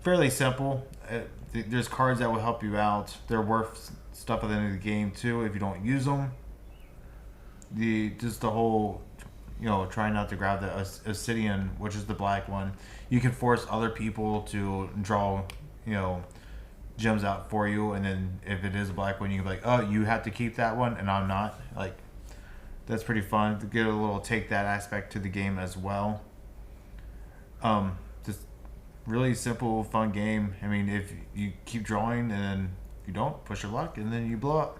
fairly simple. There's cards that will help you out. They're worth stuff at the end of the game too if you don't use them. The whole, try not to grab the obsidian, which is the black one. You can force other people to draw, gems out for you, and then if it is a black one, you can be like, oh, you have to keep that one, and I'm not. Like, that's pretty fun to get a little take that aspect to the game as well. Just really simple, fun game. I mean, if you keep drawing and then you don't, push your luck, and then you blow up.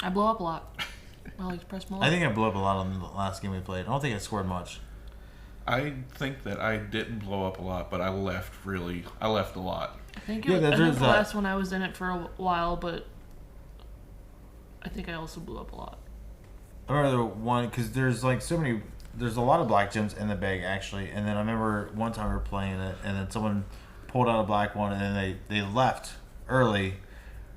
I blow up a lot. I like to press my luck. I think I blew up a lot on the last game we played. I don't think I scored much. I think that I didn't blow up a lot, but I left a lot. I think, Yeah, I think the that. last one I was in it for a while, but I think I also blew up a lot. I remember the one because there's like so many. There's a lot of black gems in the bag actually, and then I remember one time we were playing it, and then someone pulled out a black one, and then they left early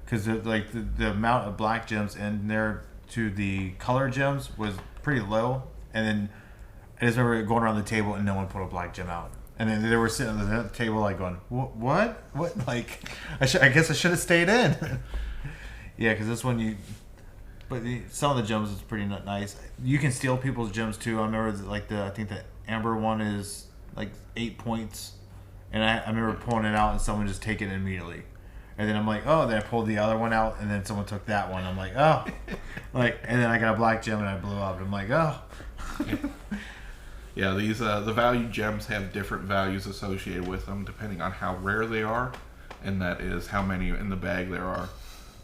because the amount of black gems in there to the color gems was pretty low, and then I just remember going around the table and no one pulled a black gem out. And then they were sitting at the table like going, what? Like, I guess I should have stayed in. Yeah, because this one some of the gems is pretty nice. You can steal people's gems too. I remember I think the amber one is like 8 points. And I remember pulling it out and someone just take it immediately. And then I'm like, oh, then I pulled the other one out and then someone took that one. I'm like, oh. And then I got a black gem and I blew up. I'm like, oh. Yeah, these the value gems have different values associated with them depending on how rare they are, and that is how many in the bag there are.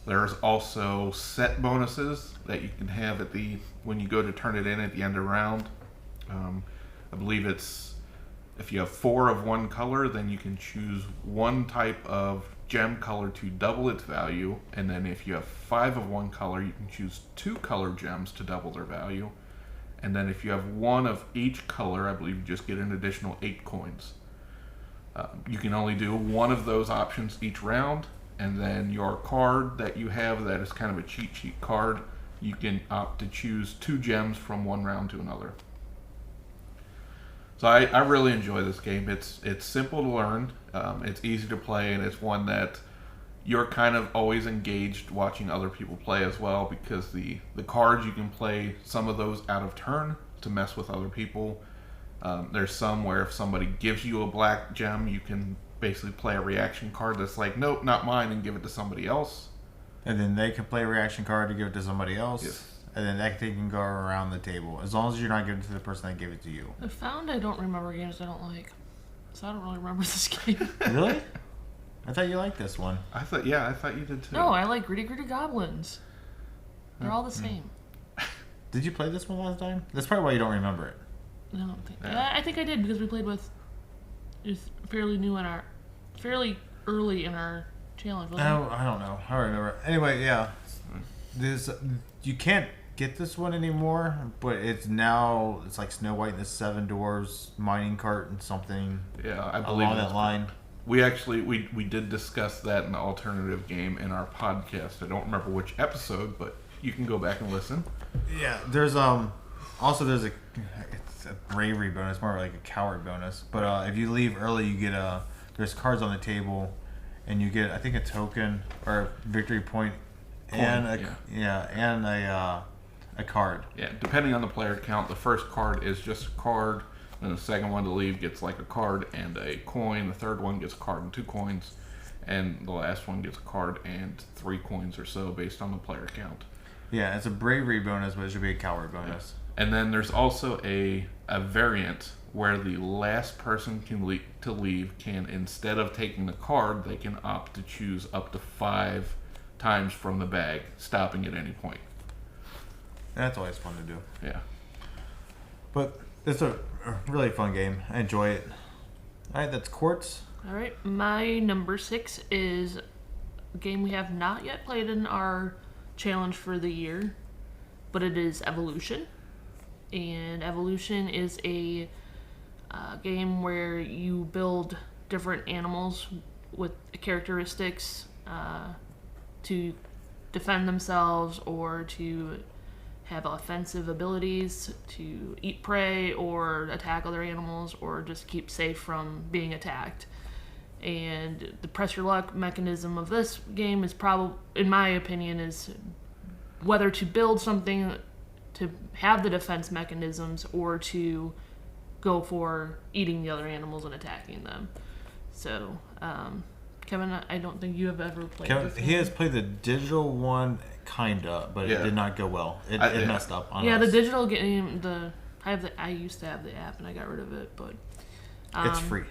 There's also set bonuses that you can have when you go to turn it in at the end of the round. I believe it's if you have 4 of one color, then you can choose one type of gem color to double its value, and then if you have 5 of one color, you can choose 2 color gems to double their value. And then if you have 1 of each color, I believe you just get an additional 8 coins. You can only do 1 of those options each round, and then your card that you have that is kind of a cheat sheet card, you can opt to choose 2 gems from one round to another. So I really enjoy this game. It's simple to learn, it's easy to play, and it's one that you're kind of always engaged watching other people play as well, because the cards you can play some of those out of turn to mess with other people. There's some where if somebody gives you a black gem, you can basically play a reaction card that's like, nope, not mine, and give it to somebody else. And then they can play a reaction card to give it to somebody else. Yes. And then that thing can go around the table. As long as you're not giving it to the person that gave it to you. I found I don't remember games I don't like. So I don't really remember this game. Really? I thought you liked this one. I thought you did too. No, I like Gritty Gritty Goblins. They're all the same. Did you play this one last time? That's probably why you don't remember it. I don't think. Yeah. I think I did because we played with. It was fairly early in our challenge. Wasn't it? I don't know. I don't remember. Anyway, yeah. You can't get this one anymore, but it's like Snow White and the Seven Dwarfs mining cart and something. Yeah, I believe along that line. We actually we did discuss that in the alternative game in our podcast. I don't remember which episode, but you can go back and listen. Yeah, there's it's a bravery bonus, more like a coward bonus. But if you leave early, you get there's cards on the table, and you get I think a token or a victory point, and a card. Yeah, depending on the player count, the first card is just a card. Then the second one to leave gets like a card and a coin. The third one gets a card and 2 coins. And the last one gets a card and 3 coins or so based on the player count. Yeah, it's a bravery bonus, but it should be a coward bonus. Yeah. And then there's also a variant where the last person to leave can, instead of taking the card, they can opt to choose up to 5 times from the bag, stopping at any point. That's always fun to do. Yeah. But it's a really fun game. I enjoy it. All right, that's Quartz. All right, my number 6 is a game we have not yet played in our challenge for the year, but it is Evolution. And Evolution is a game where you build different animals with characteristics to defend themselves or to have offensive abilities, to eat prey or attack other animals or just keep safe from being attacked. And the press your luck mechanism of this game is probably, in my opinion, is whether to build something to have the defense mechanisms or to go for eating the other animals and attacking them. So, Kevin, I don't think you have ever played this game. He has played the digital one, kinda, but it did not go well. It messed up on us. The digital game, I used to have the app and I got rid of it, but it's free.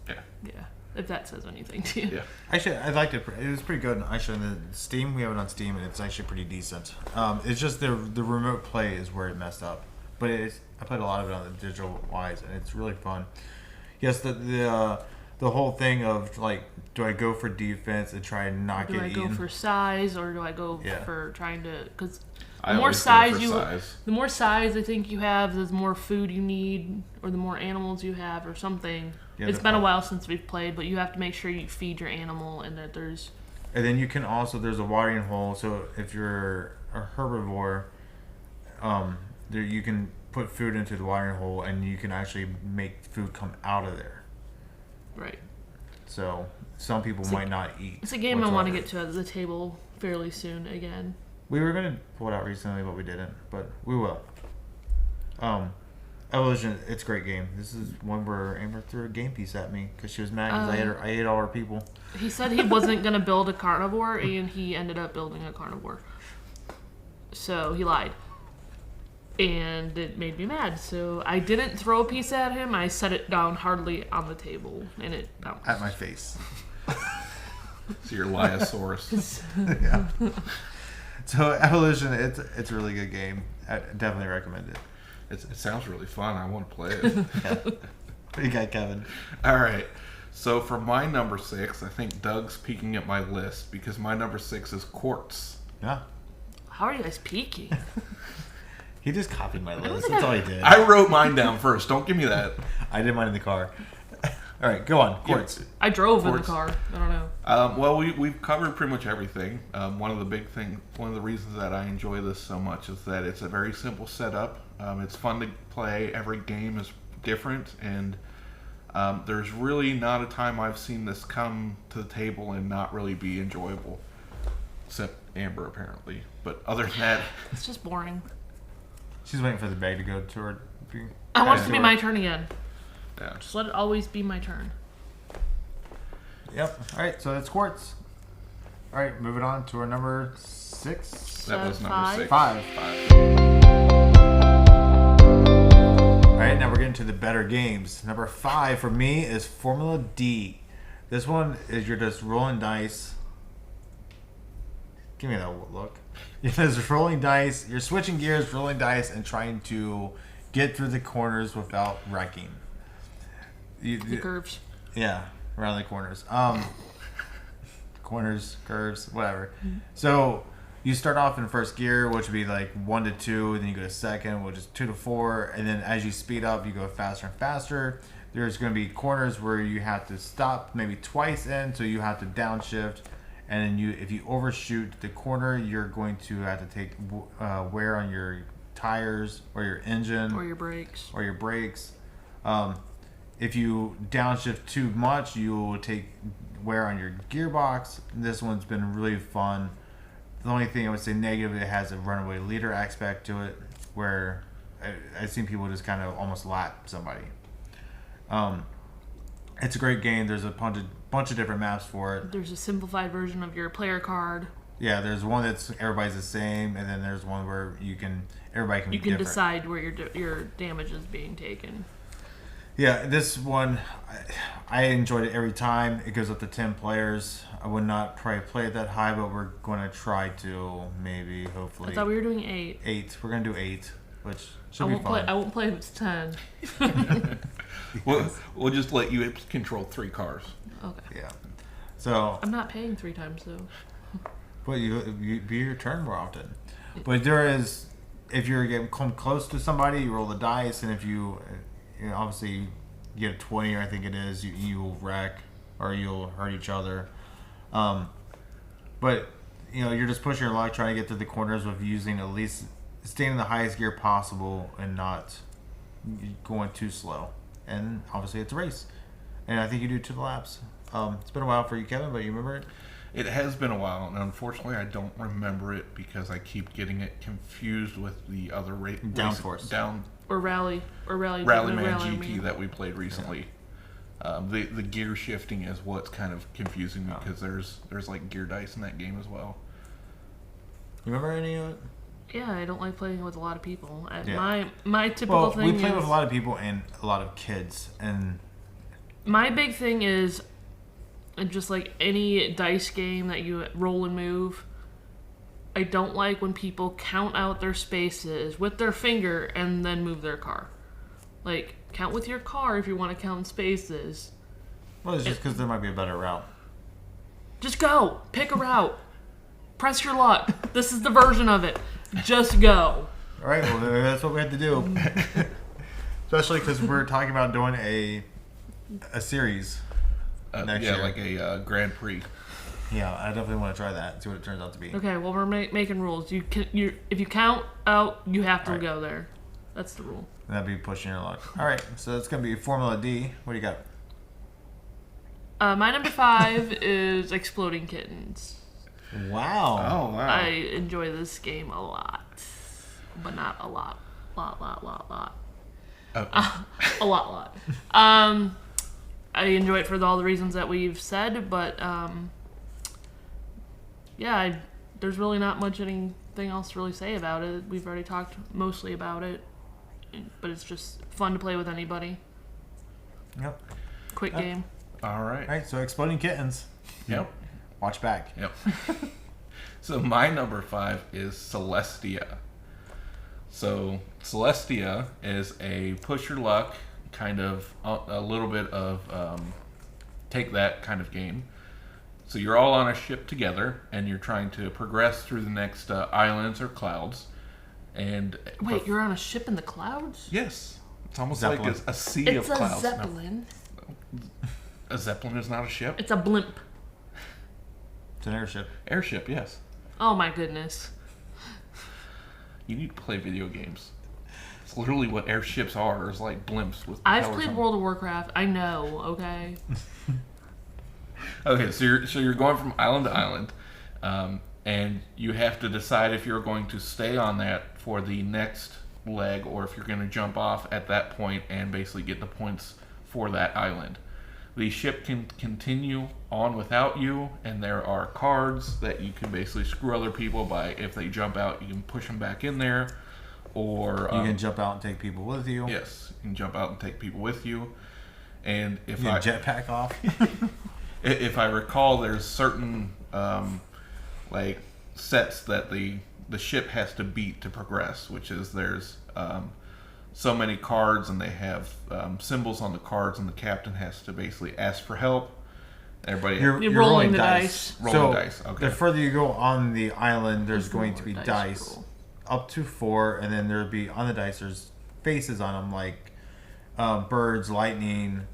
Yeah, if that says anything to you. Yeah. Actually, I liked it. It was pretty good. Actually, on the Steam, we have it on Steam, and it's actually pretty decent. It's just the remote play is where it messed up. but I played a lot of it on the digital wise, and it's really fun. Yes, the whole thing of like, do I go for defense and try and not Do get I eaten? go for size, or do I go Yeah. for trying to? Because I the more always go size for size. the more size I think you have, the more food you need, or the more animals you have, or something. Yeah, It's the been a fun- while since we've played, but you have to make sure you feed your animal and that there's. And then you can also, there's a watering hole. So if you're a herbivore, there you can put food into the watering hole, and you can actually make food come out of there. Right. So some people might not eat. It's a game I want to whatsoever. get to at the table fairly soon again. We were gonna pull it out recently, but we didn't. But we will. Evolution, it's a great game. This is one where Amber threw a game piece at me because she was mad because I ate all her people. He said he wasn't gonna build a carnivore, and he ended up building a carnivore. So he lied, and it made me mad. So I didn't throw a piece at him. I set it down hardly on the table, and it bounced. At my face. So your Liosaurus. Yeah. So Evolution, it's a really good game. I definitely recommend it. It sounds really fun. I want to play it. Yeah. What you got, Kevin? All right. So for my number 6, I think Doug's peeking at my list because my number 6 is Quartz. Yeah. How are you guys peeking? He just copied my list. think That's all he did. I wrote mine down first. Don't give me that. I did mine in the car. All right, go on. Quartz. I drove in the Quartz. car. I don't know. Well, we've covered pretty much everything. One of the reasons that I enjoy this so much is that it's a very simple setup. It's fun to play. Every game is different, and there's really not a time I've seen this come to the table and not really be enjoyable. Except Amber, apparently. But other than that, It's just boring. She's waiting for the bag to go to her. I want it to be my turn again. yeah. Just let it always be my turn. Yep. All right, so that's Quartz. All right, moving on to our number 6. That was number Five. 6. 5. All right, now we're getting to the better games. Number 5 for me is Formula D. This one is you're just rolling dice. Give me that look. You're just rolling dice. You're switching gears, rolling dice, and trying to get through the corners without wrecking. The curves. Yeah, around the corners. Corners, curves, whatever. So you start off in first gear, which would be like 1 to 2, then you go to second, which is 2 to 4, and then as you speed up, you go faster and faster. There's going to be corners where you have to stop maybe twice in, so you have to downshift, and then if you overshoot the corner, you're going to have to take wear on your tires or your engine Or your brakes. or your brakes. If you downshift too much, you will take wear on your gearbox. This one's been really fun. The only thing I would say negative, it has a runaway leader aspect to it, where I've seen people just kind of almost lap somebody. It's a great game. There's a bunch of different maps for it. There's a simplified version of your player card. Yeah, there's one that's everybody's the same, and then there's one where everybody can You be can different. decide where your damage is being taken. Yeah, this one, I enjoyed it every time. It goes up to 10 players. I would not probably play it that high, but we're going to try to maybe, hopefully. I thought we were doing 8. 8. We're going to do 8, which should I be won't fun. play. I won't play if it's 10. We'll just let you control 3 cars. Okay. Yeah. So, I'm not paying 3 times though. but you be your turn more often. But there is, if you're getting come close to somebody, you roll the dice, and if you obviously you get a 20, or I think it is, you will wreck or you'll hurt each other. But you're just pushing your luck, trying to get to the corners with using at least staying in the highest gear possible and not going too slow. And obviously it's a race, and I think you do 2 laps. It's been a while for you, Kevin, but you remember it? It has been a while, and unfortunately, I don't remember it because I keep getting it confused with the other Downforce. Or Rally Rallyman Rallyman. GP that we played recently. The gear shifting is what's kind of confusing me because there's like gear dice in that game as well. You remember any of it? Yeah, I don't like playing with a lot of people. Yeah. My typical thing we play is with a lot of people and a lot of kids, and my big thing is just like any dice game that you roll and move. I don't like when people count out their spaces with their finger and then move their car. Like, count with your car if you want to count spaces. Well, it's just because there might be a better route. Just go. Pick a route. Press your luck. This is the version of it. Just go. All right, well, that's what we had to do. Especially because we're talking about doing a series next year. Like a Grand Prix. Yeah, I definitely want to try that. See what it turns out to be. Okay, well, we're making rules. If you count out, you have to go there. That's the rule. That'd be pushing your luck. All right, so it's gonna be Formula D. What do you got? My number 5 is Exploding Kittens. Wow. Oh wow. I enjoy this game a lot, but not a lot. Lot. Oh. A lot. I enjoy it for all the reasons that we've said, but there's really not much anything else to really say about it. We've already talked mostly about it, but it's just fun to play with anybody. Yep. Quick game. All right. All right, so Exploding Kittens. Yep. Watch back. Yep. So my number 5 is Celestia. So Celestia is a push your luck, kind of a little bit of take that kind of game. So you're all on a ship together, and you're trying to progress through the next islands or clouds. And Wait, you're on a ship in the clouds? yes, it's almost Zeppelin. like a sea It's of a clouds. Zeppelin. No, a Zeppelin is not a ship. It's a blimp. It's an airship. Airship, yes. Oh my goodness. You need to play video games. It's literally what airships are. Is like blimps with. I've propellers played on them. World of Warcraft. I know. Okay. Okay, so you're going from island to island, and you have to decide if you're going to stay on that for the next leg, or if you're going to jump off at that point and basically get the points for that island. The ship can continue on without you, and there are cards that you can basically screw other people by. If they jump out, you can push them back in there, or You can jump out and take people with you. yes, you can jump out and take people with you. And if You I can jetpack off. if I recall, there's certain like sets that the ship has to beat to progress, which is there's so many cards, and they have symbols on the cards, and the captain has to basically ask for help. Everybody, You're rolling the dice. rolling dice. Okay. The further you go on the island, there's going to be Dice dice roll. up to 4, and then there'll be on the dice. There's faces on them like birds, lightning,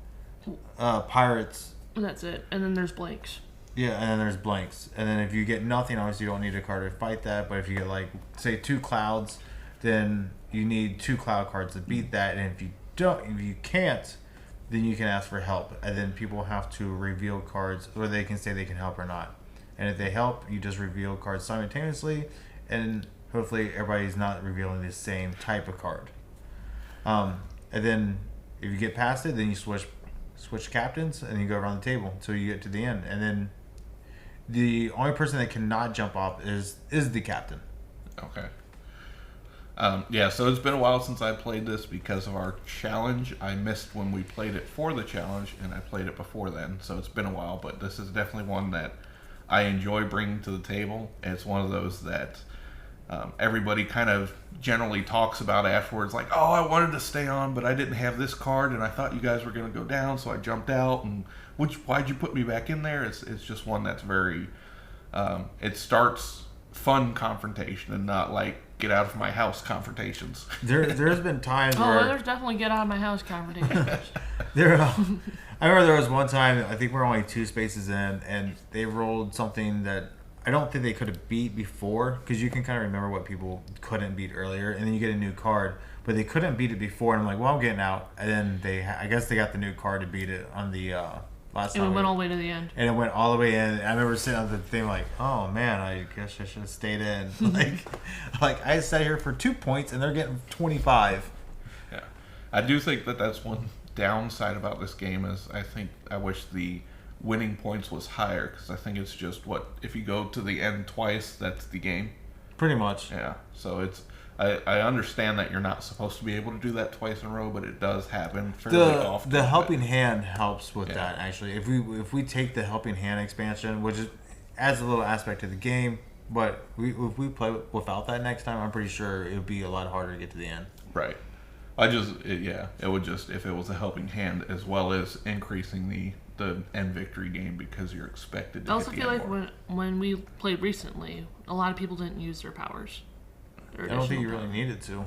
pirates. And that's it. And then there's blanks. Yeah, and then there's blanks. And then if you get nothing, obviously you don't need a card to fight that. But if you get like say 2 clouds, then you need 2 cloud cards to beat that. And if you can't, then you can ask for help. And then people have to reveal cards, or they can say they can help or not. And if they help, you just reveal cards simultaneously, and hopefully everybody's not revealing the same type of card. And then if you get past it, then you switch captains, and you go around the table until you get to the end. And then the only person that cannot jump off is the captain. Okay. Yeah, so it's been a while since I played this because of our challenge. I missed when we played it for the challenge, and I played it before then, so it's been a while. But this is definitely one that I enjoy bringing to the table. And it's one of those that everybody kind of generally talks about afterwards, like, oh, I wanted to stay on, but I didn't have this card, and I thought you guys were going to go down, so I jumped out, and why'd you put me back in there? It's just one that's very, it starts fun confrontation and not like get out of my house confrontations. There's been times Oh, where there's definitely get out of my house confrontations. I remember there was one time, I think we were only 2 spaces in, and they rolled something that I don't think they could have beat before, because you can kind of remember what people couldn't beat earlier, and then you get a new card, but they couldn't beat it before, and I'm like, well, I'm getting out. And then I guess they got the new card to beat it on the last time. And we went all the way to the end. And it went all the way in. I remember sitting on the thing like, oh man, I guess I should have stayed in. like I sat here for 2 points, and they're getting 25. Yeah, I do think that's one downside about this game is I wish the winning points was higher, because I think it's just if you go to the end twice, that's the game. Pretty much. Yeah, so I understand that you're not supposed to be able to do that twice in a row, but it does happen fairly often. The helping hand helps with Yeah. that, actually. If we take the helping hand expansion, which adds a little aspect to the game, But if we play without that next time, I'm pretty sure it would be a lot harder to get to the end. Right. It would just, if it was a helping hand, as well as increasing the end victory game, because you're expected to I also hit the feel end like more. when we played recently, a lot of people didn't use their powers. I don't think you really needed to.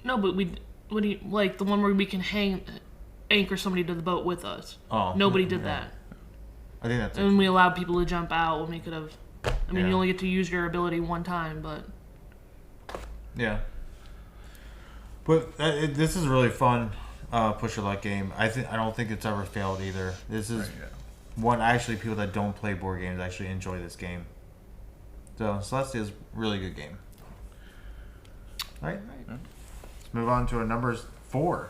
No, but what do you like the one where we can anchor somebody to the boat with us? Oh, Nobody did that. I think that's. And we allowed people to jump out when we could have. I mean, Yeah. you only get to use your ability one time, but Yeah. But this is a really fun push your luck game. I don't think it's ever failed either. This is one actually people that don't play board games actually enjoy this game. So Celestia is a really good game. All right. Let's move on to a numbers 4.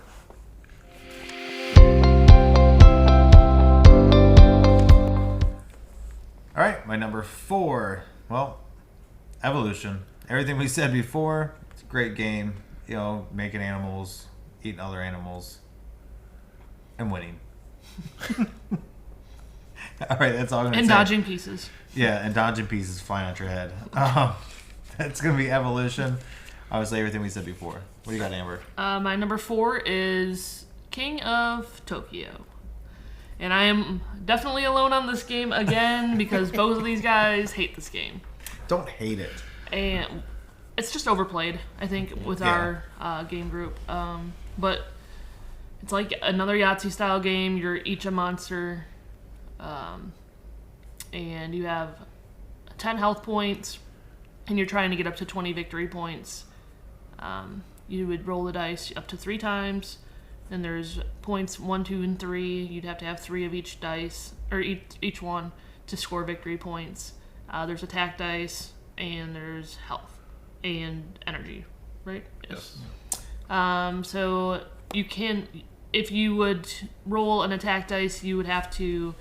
All right, my number 4. Well, Evolution. Everything we said before. It's a great game. You know, making animals, eating other animals, and winning. All right, that's all I'm going to say. and dodging pieces. Yeah, and dodging pieces flying at your head. That's going to be Evolution. Obviously, everything we said before. What do you got, Amber? My number 4 is King of Tokyo. And I am definitely alone on this game again because both of these guys hate this game. Don't hate it. And it's just overplayed, I think, with our game group. But it's like another Yahtzee-style game. You're each a monster. And you have 10 health points. And you're trying to get up to 20 victory points. You would roll the dice up to 3 times. Then there's points 1, 2, and 3. You'd have to have 3 of each dice, or each one, to score victory points. There's attack dice, and there's health and energy, right? Yes. So you can, if you would roll an attack dice, you would have to,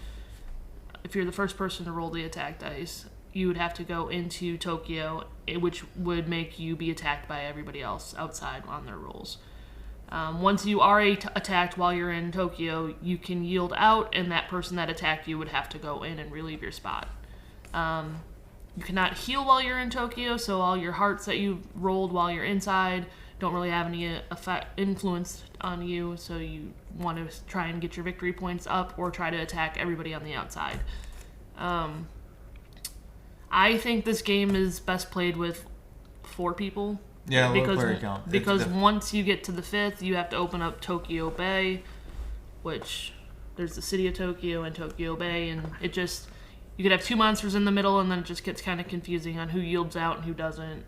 if you're the first person to roll the attack dice, you would have to go into Tokyo, which would make you be attacked by everybody else outside on their rolls. Once you are attacked while you're in Tokyo, you can yield out, and that person that attacked you would have to go in and relieve your spot. You cannot heal while you're in Tokyo, so all your hearts that you rolled while you're inside don't really have any influence on you, so you want to try and get your victory points up or try to attack everybody on the outside. I think this game is best played with 4 people. Yeah, low player count. Because once you get to the 5th, you have to open up Tokyo Bay, which there's the city of Tokyo and Tokyo Bay, and it just, you could have 2 monsters in the middle, and then it just gets kind of confusing on who yields out and who doesn't.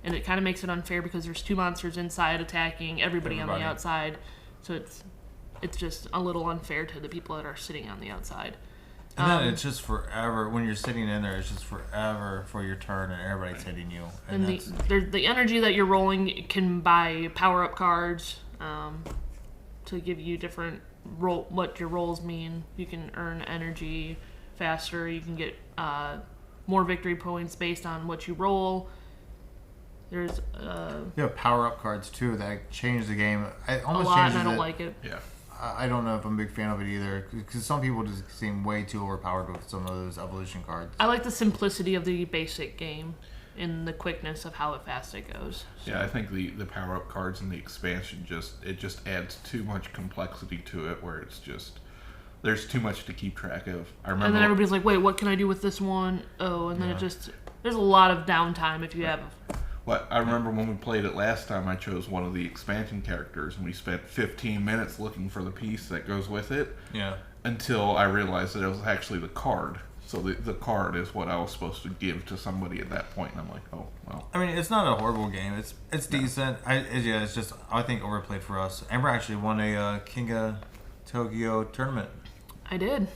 And it kind of makes it unfair because there's 2 monsters inside attacking everybody on the outside, so it's just a little unfair to the people that are sitting on the outside. And then it's just forever. When you're sitting in there, it's just forever for your turn and everybody's hitting you. And the energy that you're rolling can buy power-up cards to give you different what your rolls mean. You can earn energy faster. You can get more victory points based on what you roll. There's you have power-up cards, too, that change the game. It almost a lot, changes and I don't it. like it. Yeah. I don't know if I'm a big fan of it either, because some people just seem way too overpowered with some of those evolution cards. I like the simplicity of the basic game and the quickness of how fast it goes. So. Yeah, I think the power-up cards and the expansion just adds too much complexity to it, where it's just, there's too much to keep track of. I remember, and then everybody's like, wait, what can I do with this one? Oh, and then it just, there's a lot of downtime if you have... Well, I remember when we played it last time, I chose one of the expansion characters, and we spent 15 minutes looking for the piece that goes with it. Yeah. Until I realized that it was actually the card. So the card is what I was supposed to give to somebody at that point, and I'm like, oh, well. I mean, it's not a horrible game. It's decent. It's just, I think, overplayed for us. Amber actually won a King of Tokyo tournament. I did.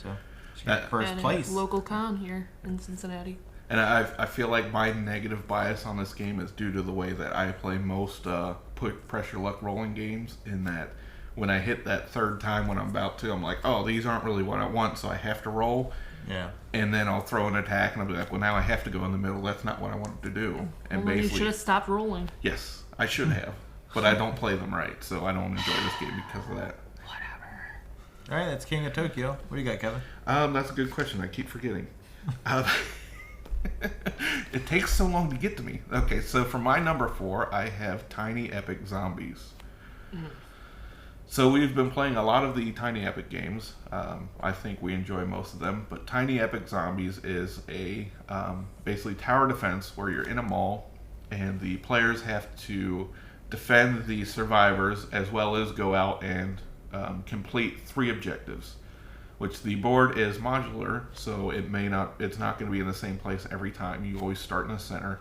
So, she got first place. Local con here in Cincinnati. And I feel like my negative bias on this game is due to the way that I play most pressure luck rolling games, in that when I hit that 3rd time when I'm about to, I'm like, oh, these aren't really what I want, so I have to roll. Yeah. And then I'll throw an attack, and I'll be like, well, now I have to go in the middle. That's not what I wanted to do. And well, basically, you should have stopped rolling. Yes, I should have. But I don't play them right, so I don't enjoy this game because of that. Whatever. All right, that's King of Tokyo. What do you got, Kevin? That's a good question. I keep forgetting. It takes so long to get to me. Okay, so for my number 4, I have Tiny Epic Zombies. So we've been playing a lot of the Tiny Epic games. I think we enjoy most of them. But Tiny Epic Zombies is a basically tower defense where you're in a mall and the players have to defend the survivors as well as go out and complete 3 objectives. Which the board is modular, so it's not going to be in the same place every time. You always start in the center,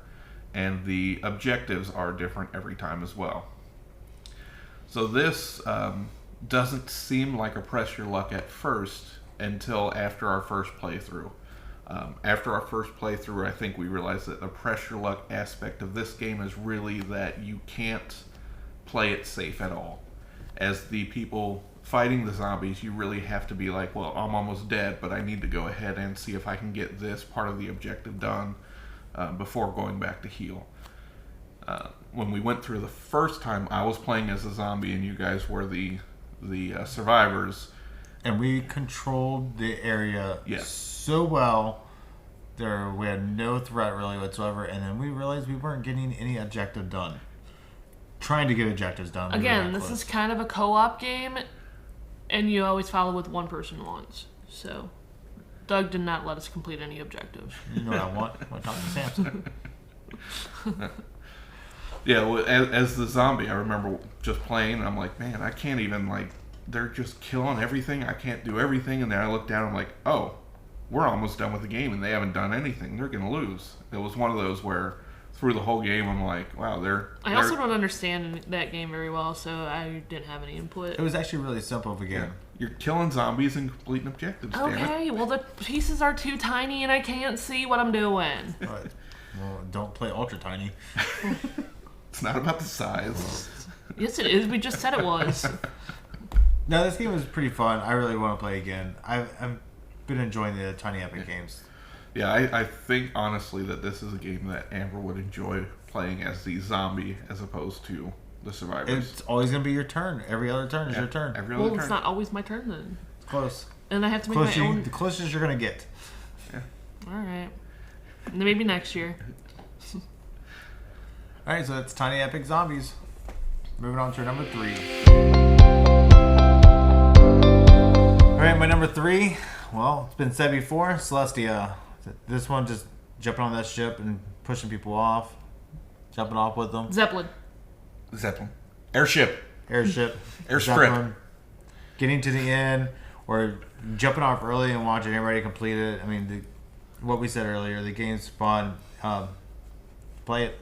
and the objectives are different every time as well. So this doesn't seem like a press your luck at first until after our first playthrough. After our first playthrough, I think we realized that the press your luck aspect of this game is really that you can't play it safe at all. As the people fighting the zombies, you really have to be like, well, I'm almost dead, but I need to go ahead and see if I can get this part of the objective done before going back to heal. When we went through the first time, I was playing as a zombie and you guys were the survivors. And we controlled the area so well. We had no threat really whatsoever, and then we realized we weren't getting any objective done. Trying to get objectives done. Again, this is kind of a co-op game, and you always follow with one person once. So, Doug did not let us complete any objectives. You know what I want? I want to talk to Samson. Yeah, well, as the zombie, I remember just playing, and I'm like, man, I can't even, they're just killing everything. I can't do everything. And then I look down, I'm like, oh, we're almost done with the game, and they haven't done anything. They're going to lose. It was one of those where through the whole game, I'm like, wow, I also don't understand that game very well, so I didn't have any input. It was actually really simple of a game. Yeah. You're killing zombies and completing objectives. Okay, well, the pieces are too tiny, and I can't see what I'm doing. Right. Well, don't play ultra tiny. It's not about the size. Yes, it is. We just said it was. No, this game was pretty fun. I really want to play again. I've been enjoying the Tiny Epic games. Yeah, I think honestly that this is a game that Amber would enjoy playing as the zombie as opposed to the survivors. It's always going to be your turn. Every other turn is your turn. Well, it's not always my turn then. It's close. And I have to make my own. The closest you're going to get. Yeah. All right. And then maybe next year. All right, so that's Tiny Epic Zombies. Moving on to number 3. All right, my number 3. Well, it's been said before, Celestia. This one just jumping on that ship and pushing people off, jumping off with them. Zeppelin. Airship. Airstrip. Zeppelin. Getting to the end or jumping off early and watching everybody complete it. I mean, what we said earlier, the game's fun. Play it.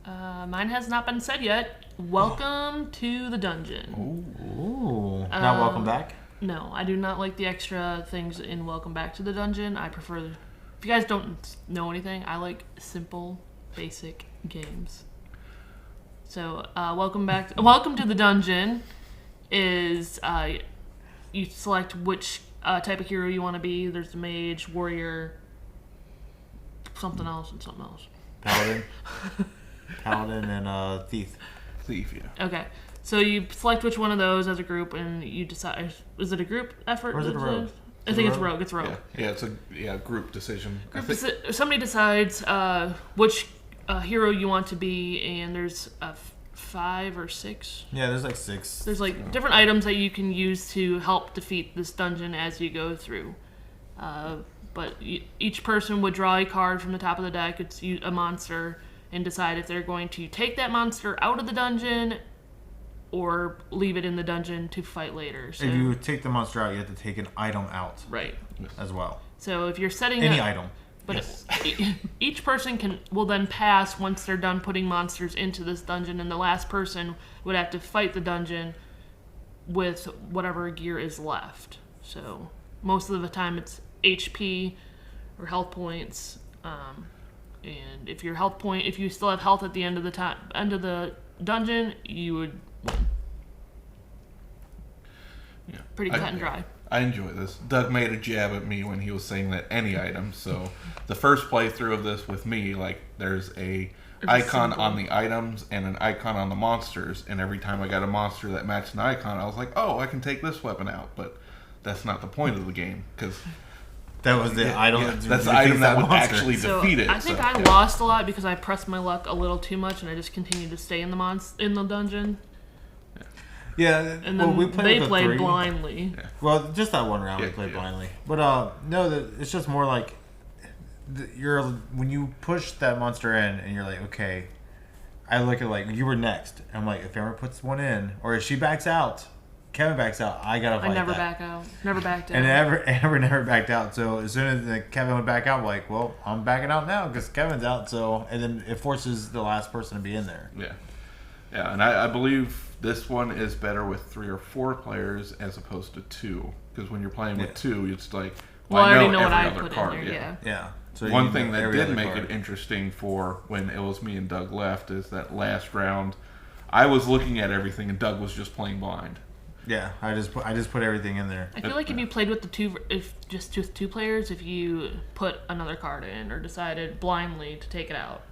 Mine has not been said yet. Welcome to the dungeon. Ooh. Not welcome back? No, I do not like the extra things in Welcome Back to the Dungeon. I prefer... If you guys don't know anything, I like simple, basic games. So, Welcome to the Dungeon is... you select which type of hero you want to be. There's the mage, warrior, something else, and something else. Paladin and thief. Thief, yeah. Okay. So you select which one of those as a group, and you decide. Is it a group effort? Or is it a rogue? I think it's rogue. It's rogue. Yeah, it's a group decision. Somebody decides which hero you want to be, and there's 5 or 6. Yeah, there's like 6. There's different items that you can use to help defeat this dungeon as you go through. But each person would draw a card from the top of the deck. It's a monster, and decide if they're going to take that monster out of the dungeon or leave it in the dungeon to fight later. So, if you take the monster out, you have to take an item out. Right. As well. So if you're setting any item. But yes. Each person will then pass once they're done putting monsters into this dungeon, and the last person would have to fight the dungeon with whatever gear is left. So most of the time it's HP or health points. And if you still have health at the end of the dungeon, you would win. Yeah. Pretty cut and dry. I enjoy this. Doug made a jab at me when he was saying that any item. So the first playthrough of this with me, there's a icon on the items and an icon on the monsters, and every time I got a monster that matched an icon, I was like, oh, I can take this weapon out. But that's not the point of the game, because That was the item. Yeah, that's the item that would monster. actually So defeat it. I think so, I yeah. lost a lot because I pressed my luck a little too much, and I just continued to stay in the dungeon. Yeah, And well, then we played they with the played 3. blindly. Yeah. Well, just that one round we Yeah, played yeah. blindly. But no, it's just more like you're when you push that monster in and you're like, okay. I look at like you were next. I'm like, if Amber puts one in, or if she backs out, Kevin backs out, I gotta fight I never that. back out. Never backed out. And Amber never backed out. So as soon as Kevin went back out, I'm like, well, I'm backing out now because Kevin's out. So and then it forces the last person to be in there. Yeah. Yeah, and I believe this one is better with 3 or 4 players as opposed to 2. Because when you're playing with 2, it's like, well, I already know every what I other put card. in there. Yeah. Yeah. So One you thing know that every did other make card. it interesting for when it was me and Doug left is that last round, I was looking at everything and Doug was just playing blind. Yeah, I just put everything in there. I feel like if you played with just with 2 players, if you put another card in or decided blindly to take it out.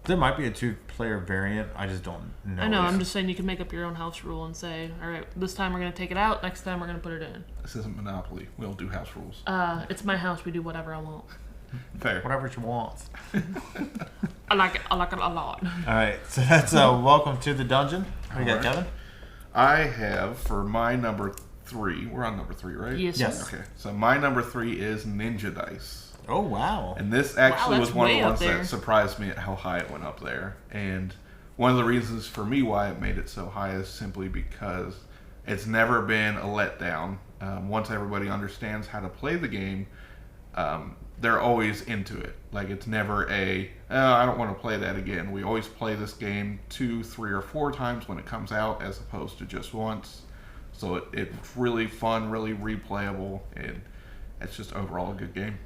There might be a 2-player variant. I just don't know. I know. I'm just saying you can make up your own house rule and say, all right, this time we're gonna take it out. Next time we're gonna put it in. This isn't Monopoly. We don't do house rules. It's my house. We do whatever I want. Fair. Whatever she wants. I like it. I like it a lot. All right, so that's welcome to the dungeon. What do you got, All right. Kevin? I have for my number 3. We're on number 3, right? Yes. Yes. Sir. Okay. So my number 3 is Ninja Dice. Oh wow! And this actually that's was one of way the up ones there. that surprised me at how high it went up there. And one of the reasons for me why it made it so high is simply because it's never been a letdown. Once everybody understands how to play the game, they're always into it. Like, it's never I don't want to play that again. We always play this game 2, 3, or 4 times when it comes out as opposed to just once. So it's really fun, really replayable, and it's just overall a good game.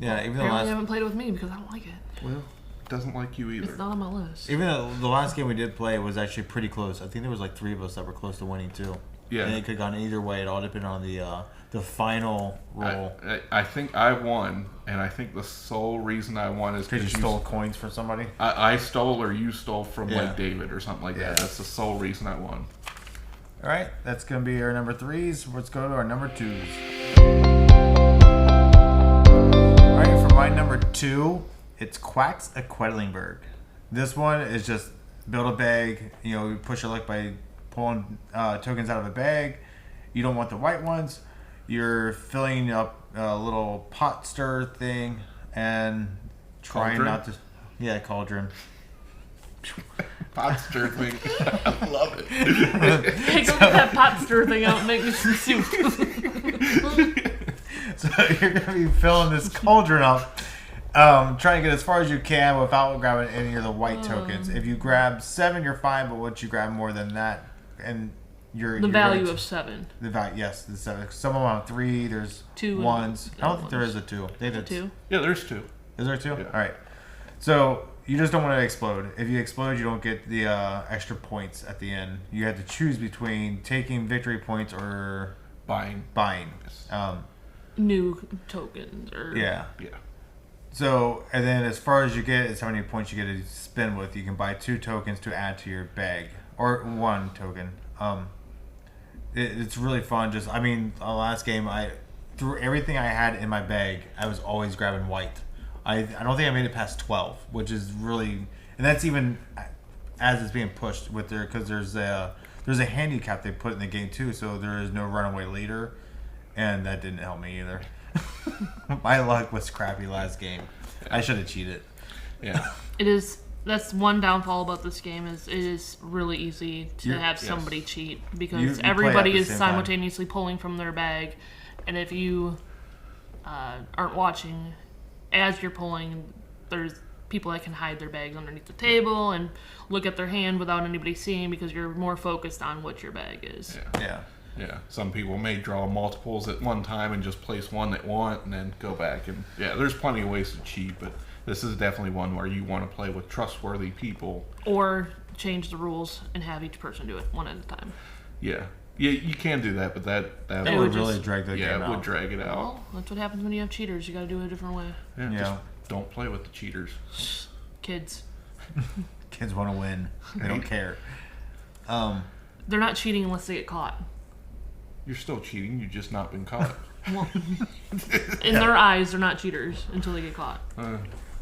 Yeah, even Apparently you haven't played it with me because I don't like it. Well, it doesn't like you either. It's not on my list. even though the last game we did play was actually pretty close. I think there was like 3 of us that were close to winning too. Yeah. And it could have gone either way. It all depended on the final roll. I think I won, and I think the sole reason I won is Because you stole coins from somebody. I stole or you stole from Yeah. like David or something like Yeah. that. That's the sole reason I won. All right, that's gonna be our number 3s. Let's go to our number 2s. All right, for my number 2, it's Quacks at Quedlingberg. This one is just build a bag. You push your luck by pulling tokens out of a bag. You don't want the white ones. You're filling up a little pot stir thing and trying Cauldron? not to. Yeah, cauldron. Pot stir thing. I love it. Hey, go get that pot stir thing out and make me some soup. So you're gonna be filling this cauldron up, trying to get as far as you can without grabbing any of the white tokens. If you grab 7, you're fine, but once you grab more than that, and you're The you're value going of 7. the value, yes, the 7. Some of them have 3. There's 2 and 1s. I don't think there ones. is a 2. They did 2. Yeah, there's 2. Is there 2? Yeah. All right. So you just don't want to explode. If you explode, you don't get the extra points at the end. You have to choose between taking victory points or Buying. buying. Yes. New tokens. Or Yeah. Yeah. So, and then as far as you get is how many points you get to spend with. You can buy 2 tokens to add to your bag, or 1 token. It's really fun. Just, I mean, the last game, through everything I had in my bag, I was always grabbing white. I don't think I made it past 12, which is really, and that's even as it's being pushed with because there's a handicap they put in the game too, so there is no runaway leader, and that didn't help me either. My luck was crappy last game. I should have cheated. Yeah. It is. That's one downfall about this game is it is really easy to You're- have yes. somebody cheat You because play everybody at the is same time. simultaneously pulling from their bag, and if you aren't watching as you're pulling, there's people that can hide their bags underneath the table and look at their hand without anybody seeing because you're more focused on what your bag is. Yeah. Yeah. Yeah. Some people may draw multiples at one time and just place one they want and then go back. And yeah, there's plenty of ways to cheat, but this is definitely one where you want to play with trustworthy people. Or change the rules and have each person do it one at a time. Yeah. Yeah, you can do that, but that That It would would really just- drag the yeah, game it out. would drag it out. Well, that's what happens when you have cheaters. You got to do it a different way. Yeah, Yeah. just don't play with the cheaters. Kids. Kids want to win. They don't care. They're not cheating unless they get caught. you're still cheating. You've just not been caught. Well, in their eyes, they're not cheaters until they get caught.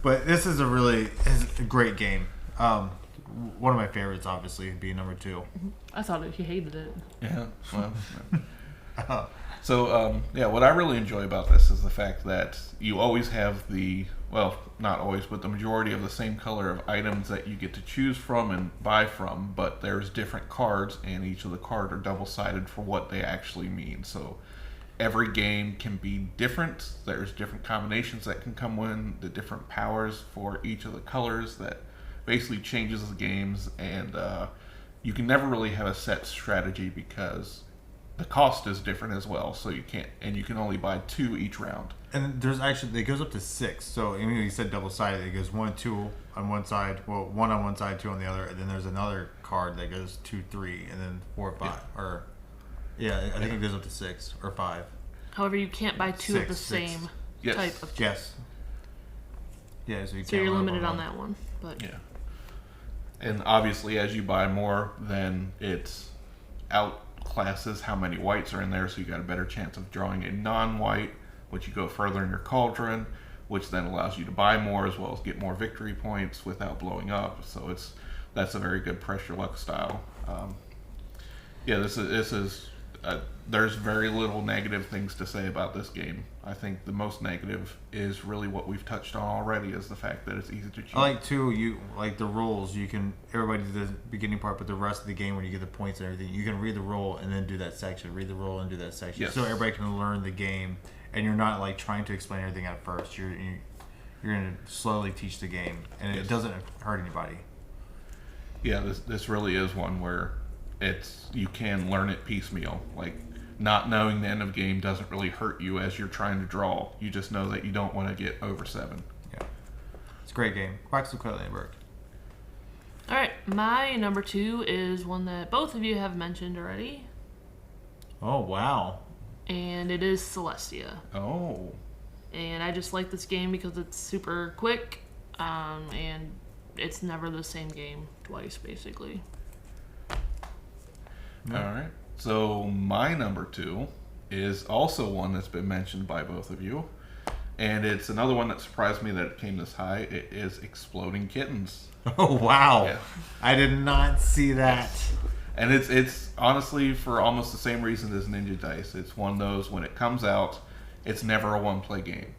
But this is a great game. One of my favorites, obviously, being number 2. I thought he hated it. Yeah. Well. So, what I really enjoy about this is the fact that you always have not always, but the majority of the same color of items that you get to choose from and buy from, but there's different cards, and each of the cards are double-sided for what they actually mean. So every game can be different. There's different combinations that can come in, the different powers for each of the colors that basically changes the games, and you can never really have a set strategy because the cost is different as well, so you can only buy 2 each round. And there's actually, it goes up to 6. So, I mean, you said double-sided. It goes 1, 2 on one side, 1 on one side, 2 on the other, and then there's another card that goes 2, 3, and then 4, 5. I think it goes up to 6 or 5. However, you can't buy 2 of the same type of. Yes. Yeah, so you're limited on that one, but yeah. And obviously, as you buy more, then it's outclasses how many whites are in there, so you got a better chance of drawing a non-white, which you go further in your cauldron, which then allows you to buy more as well as get more victory points without blowing up. So that's a very good pressure luck style. This is there's very little negative things to say about this game. I think the most negative is really what we've touched on already, is the fact that it's easy to cheat. I like too, you like the rules. You can, everybody do the beginning part, but the rest of the game when you get the points and everything, you can read the rule and then do that section. Read the rule and do that section. Yes. So everybody can learn the game, and you're not like trying to explain everything at first. You're going to slowly teach the game, and it doesn't hurt anybody. Yeah, this really is one where you can learn it piecemeal. Like, not knowing the end of game doesn't really hurt you as you're trying to draw. You just know that you don't want to get over 7. Yeah, it's a great game. Quacks of Quedlinburg. All right, my number 2 is one that both of you have mentioned already. Oh wow! And it is Celestia. Oh. And I just like this game because it's super quick, and it's never the same game twice, basically. All right. So my number 2 is also one that's been mentioned by both of you, and it's another one that surprised me that it came this high. It is Exploding Kittens. Oh wow! Yeah. I did not see that. And it's honestly for almost the same reason as Ninja Dice. It's one of those, when it comes out, it's never a one-play game.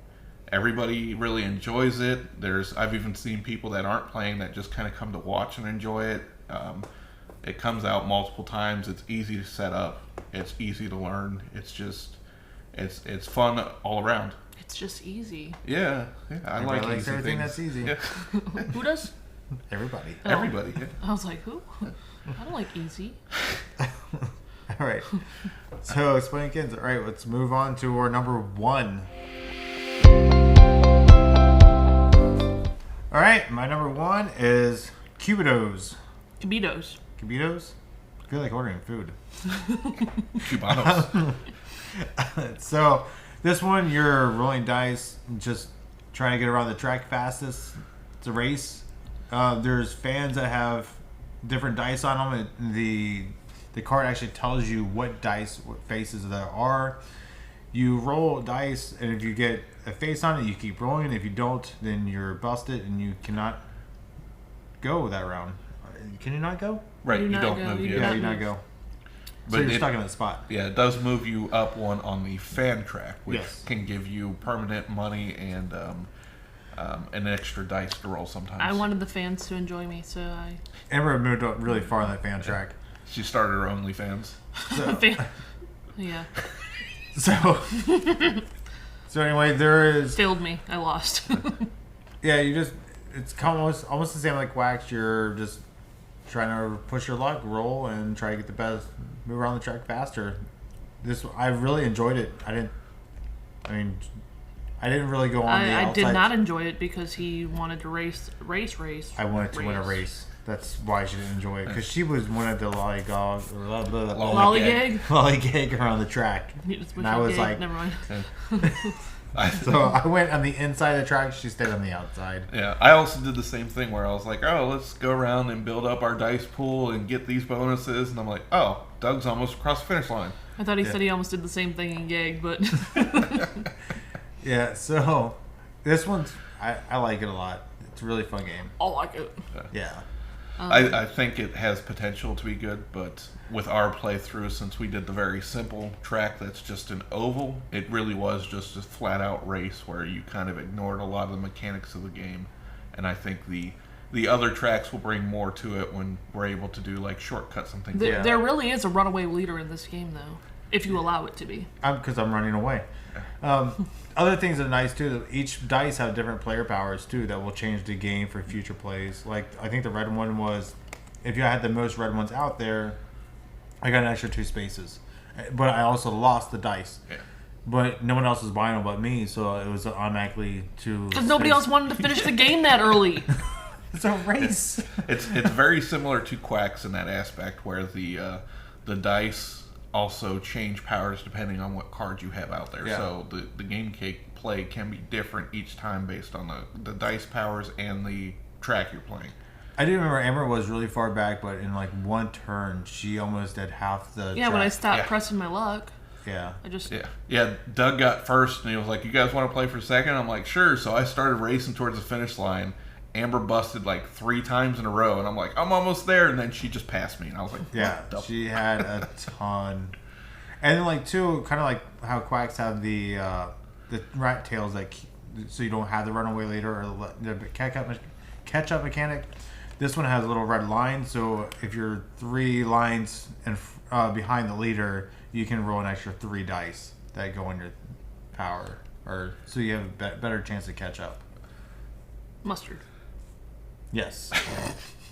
Everybody really enjoys it. I've even seen people that aren't playing that just kind of come to watch and enjoy it. It comes out multiple times. It's easy to set up. It's easy to learn. It's just, it's fun all around. It's just easy. Yeah. I like likes easy everything things. that's easy. Yeah. Who does? Everybody. Oh. Everybody. Yeah. I was like, who? I don't like easy. All right. So, Exploding Kittens. All right, let's move on to our number 1. All right, my number 1 is Cubitos. Cabitos. Cubitos? I feel like ordering food. Cubanos. So, this one, you're rolling dice, just trying to get around the track fastest. It's a race. There's fans that have different dice on them. And the card actually tells you what faces there are. You roll dice, and if you get a face on it, you keep rolling. If you don't, then you're busted, and you cannot go that round. Can you not go? Right, you don't go, move you yet. Yeah, you not go. So you're stuck in that spot. Yeah, it does move you up one on the fan track, which Yes. can give you permanent money and an extra dice to roll sometimes. I wanted the fans to enjoy me, so I. Amber moved up really far on that fan track. She started her OnlyFans. So, Yeah. so anyway, there is. Failed me. I lost. Yeah, it's almost the same like Wax. You're just trying to push your luck, roll, and try to get the best, move around the track faster. I really enjoyed it. I didn't really go on the outside. I did not enjoy it because he wanted to race. I wanted to win a race. That's why she didn't enjoy it, because she wanted to lollygag around the track. And I was like, never mind. So I went on the inside of the track. She stayed on the outside. Yeah, I also did the same thing where I was like, oh, let's go around and build up our dice pool and get these bonuses. And I'm like, oh, Doug's almost across the finish line. I thought he said he almost did the same thing in Gag, but... Yeah, so this one's... I like it a lot. It's a really fun game. I like it. Yeah. I think it has potential to be good, but with our playthrough, since we did the very simple track that's just an oval, it really was just a flat-out race where you kind of ignored a lot of the mechanics of the game. And I think the other tracks will bring more to it when we're able to do like shortcuts and things. There really is a runaway leader in this game, though, if you allow it to be. Because I'm running away. Other things that are nice too. Each dice have different player powers too that will change the game for future plays. Like I think the red one was, if you had the most red ones out there, I got an extra 2 spaces, but I also lost the dice. Yeah. But no one else was buying them but me, so it was automatically 2. Because nobody else wanted to finish the game that early. It's a race. It's very similar to Quacks in that aspect, where the dice also change powers depending on what cards you have out there. Yeah. So the game play can be different each time based on the dice powers and the track you're playing. I do remember Amber was really far back, but in like one turn, she almost did half the Yeah, track. when I stopped pressing my luck. Yeah. I just... Yeah, Doug got first, and he was like, you guys want to play for second? I'm like, sure. So I started racing towards the finish line. Amber busted like 3 times in a row, and I'm like, I'm almost there, and then she just passed me, and I was like, yeah, she had a ton. And then like too, kind of like how Quacks have the rat tails, like so you don't have the runaway leader or the catch up mechanic. This one has a little red line, so if you're 3 lines behind the leader, you can roll an extra 3 dice that go in your power, or so you have a better chance to catch up. Mustard. Yes.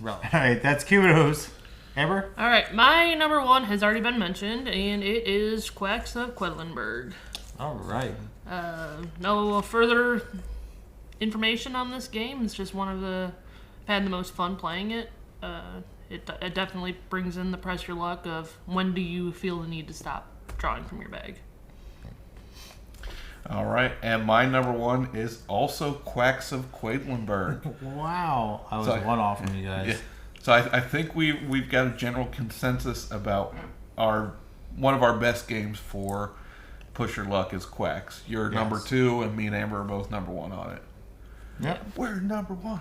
Right. All right, that's kudos. Amber? All right, my number 1 has already been mentioned, and it is Quacks of Quedlinburg. All right. No further information on this game. It's just one of the... I've had the most fun playing it. It definitely brings in the pressure luck of when do you feel the need to stop drawing from your bag. All right, and my number 1 is also Quacks of Quedlinburg. Wow. I was one off from you guys. Yeah. So I think we've got a general consensus about one of our best games for Push Your Luck is Quacks. You're number 2, and me and Amber are both number 1 on it. Yep. We're number 1.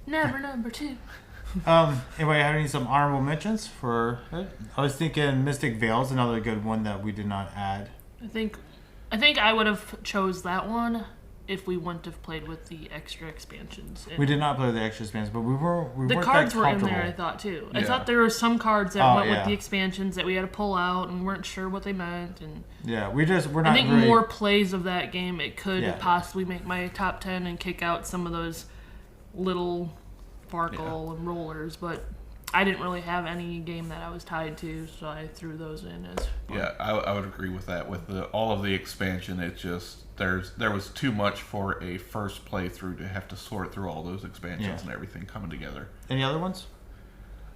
Number 2. Anybody have some honorable mentions for it? I was thinking Mystic Vale's another good one that we did not add. I think I would have chose that one if we wouldn't have played with the extra expansions. We did not play with the extra expansions, but we weren't the cards that were in comfortable. there, I thought, too. Yeah. I thought there were some cards that went yeah. with the expansions that we had to pull out, and we weren't sure what they meant. And Yeah, we're not I think really... more plays of that game, it could Yeah. possibly make my top 10 and kick out some of those little Farkle and rollers, but I didn't really have any game that I was tied to, so I threw those in as fun. Yeah, I would agree with that. With all of the expansion, it just there was too much for a first playthrough to have to sort through all those expansions and everything coming together. Any other ones?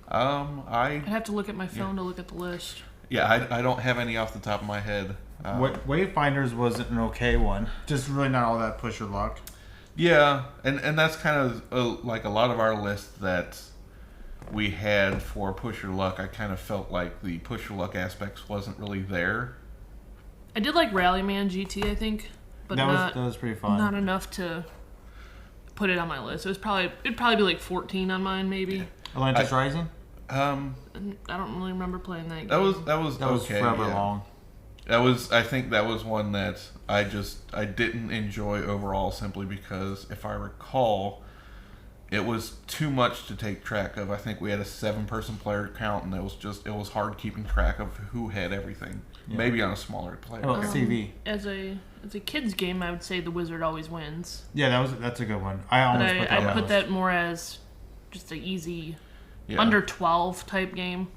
I'd have to look at my phone to look at the list. Yeah, I don't have any off the top of my head. Wayfinders was an okay one. Just really not all that push your luck. Yeah, and that's kind of like a lot of our lists that we had for Push Your Luck. I kind of felt like the Push Your Luck aspects wasn't really there. I did like Rallyman GT, I think, but that was pretty fun. Not enough to put it on my list. It'd probably be like 14 on mine, maybe. Atlantis Rising? I don't really remember playing that game. That was okay, forever yeah. long. I think that was one that I didn't enjoy overall, simply because if I recall, it was too much to take track of. I think we had a 7-person player count, and it was hard keeping track of who had everything. Yeah. Maybe on a smaller player. Oh, CV. As a kids game, I would say the Wizard always wins. Yeah, that's a good one. I put that more as just an easy under 12 type game.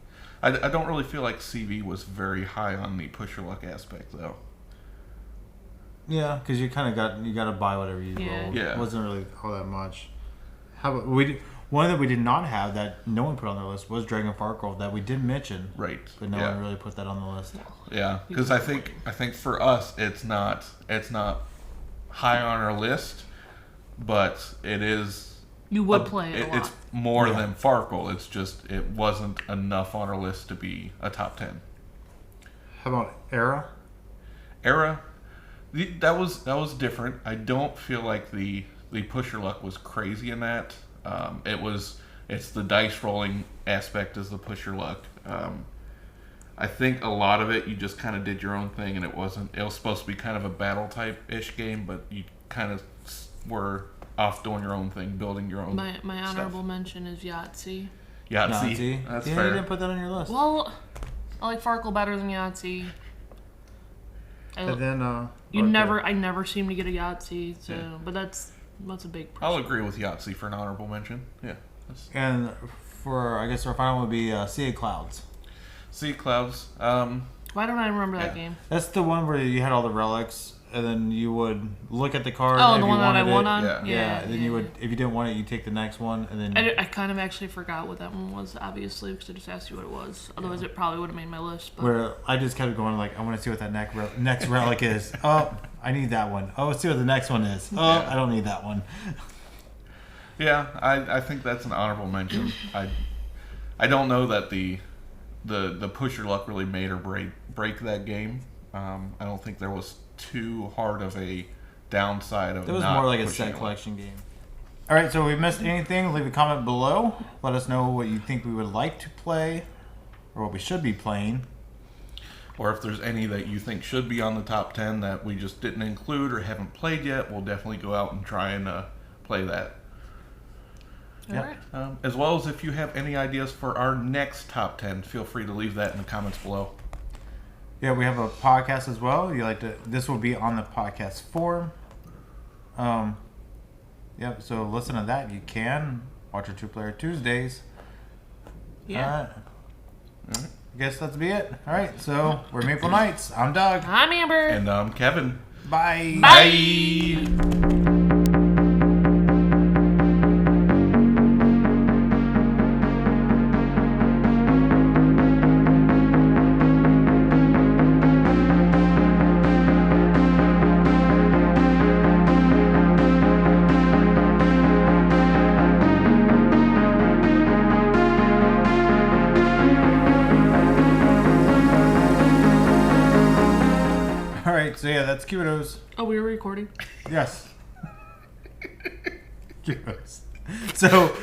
I don't really feel like CV was very high on the Push Your Luck aspect, though. Yeah, because you kind of got to buy whatever you roll. Yeah. It wasn't really all that much. How about one that we did not have that no one put on their list was Dragon Farkle that we did mention. Right. But no one really put that on the list. Yeah, because I think for us it's not high on our list, but it is. You would play it a lot. It's more than Farkle. It's just it wasn't enough on our list to be a top 10. How about Era? Era, that was different. I don't feel like the push your luck was crazy in that. It's the dice rolling aspect as the push your luck. I think a lot of it you just kind of did your own thing, and it was supposed to be kind of a battle type ish game, but you kind of were off doing your own thing, building your own. My honorable mention is Yahtzee. Yahtzee. That's fair. You didn't put that on your list. Well, I like Farkle better than Yahtzee. And then I never seem to get a Yahtzee, so but that's a big I'll agree with Yahtzee for an honorable mention. Yeah. And for I guess our final would be Sea of Clouds. Sea Clouds. Why don't I remember that game? That's the one where you had all the relics, and then you would look at the card. Oh, if the you one that I wanted won it. on? Yeah. Then you would, if you didn't want it, you take the next one, and then. I kind of actually forgot what that one was, obviously, because I just asked you what it was. Otherwise, it probably would have made my list. But. Where I just kept going, like, I want to see what that next relic is. Oh, I need that one. Oh, let's see what the next one is. Oh, I don't need that one. Yeah, I think that's an honorable mention. I don't know that the push your luck really made or break that game. I don't think there was too hard of a downside of. It was not more like a pushing set your collection game. All right, so if we missed anything, leave a comment below. Let us know what you think we would like to play, or what we should be playing. Or if there's any that you think should be on the top 10 that we just didn't include or haven't played yet, we'll definitely go out and try and play that. Alright. As well as if you have any ideas for our next top 10, feel free to leave that in the comments below. Yeah, we have a podcast as well. This will be on the podcast form. Yep, so listen to that. You can watch our 2-Player Tuesdays. Yeah. All right. I guess that's be it. All right, so we're Meeple Knights. I'm Doug. I'm Amber. And I'm Kevin. Bye. Bye. All right, so yeah, that's Kudos. Oh, we were recording? Yes. Kudos. So.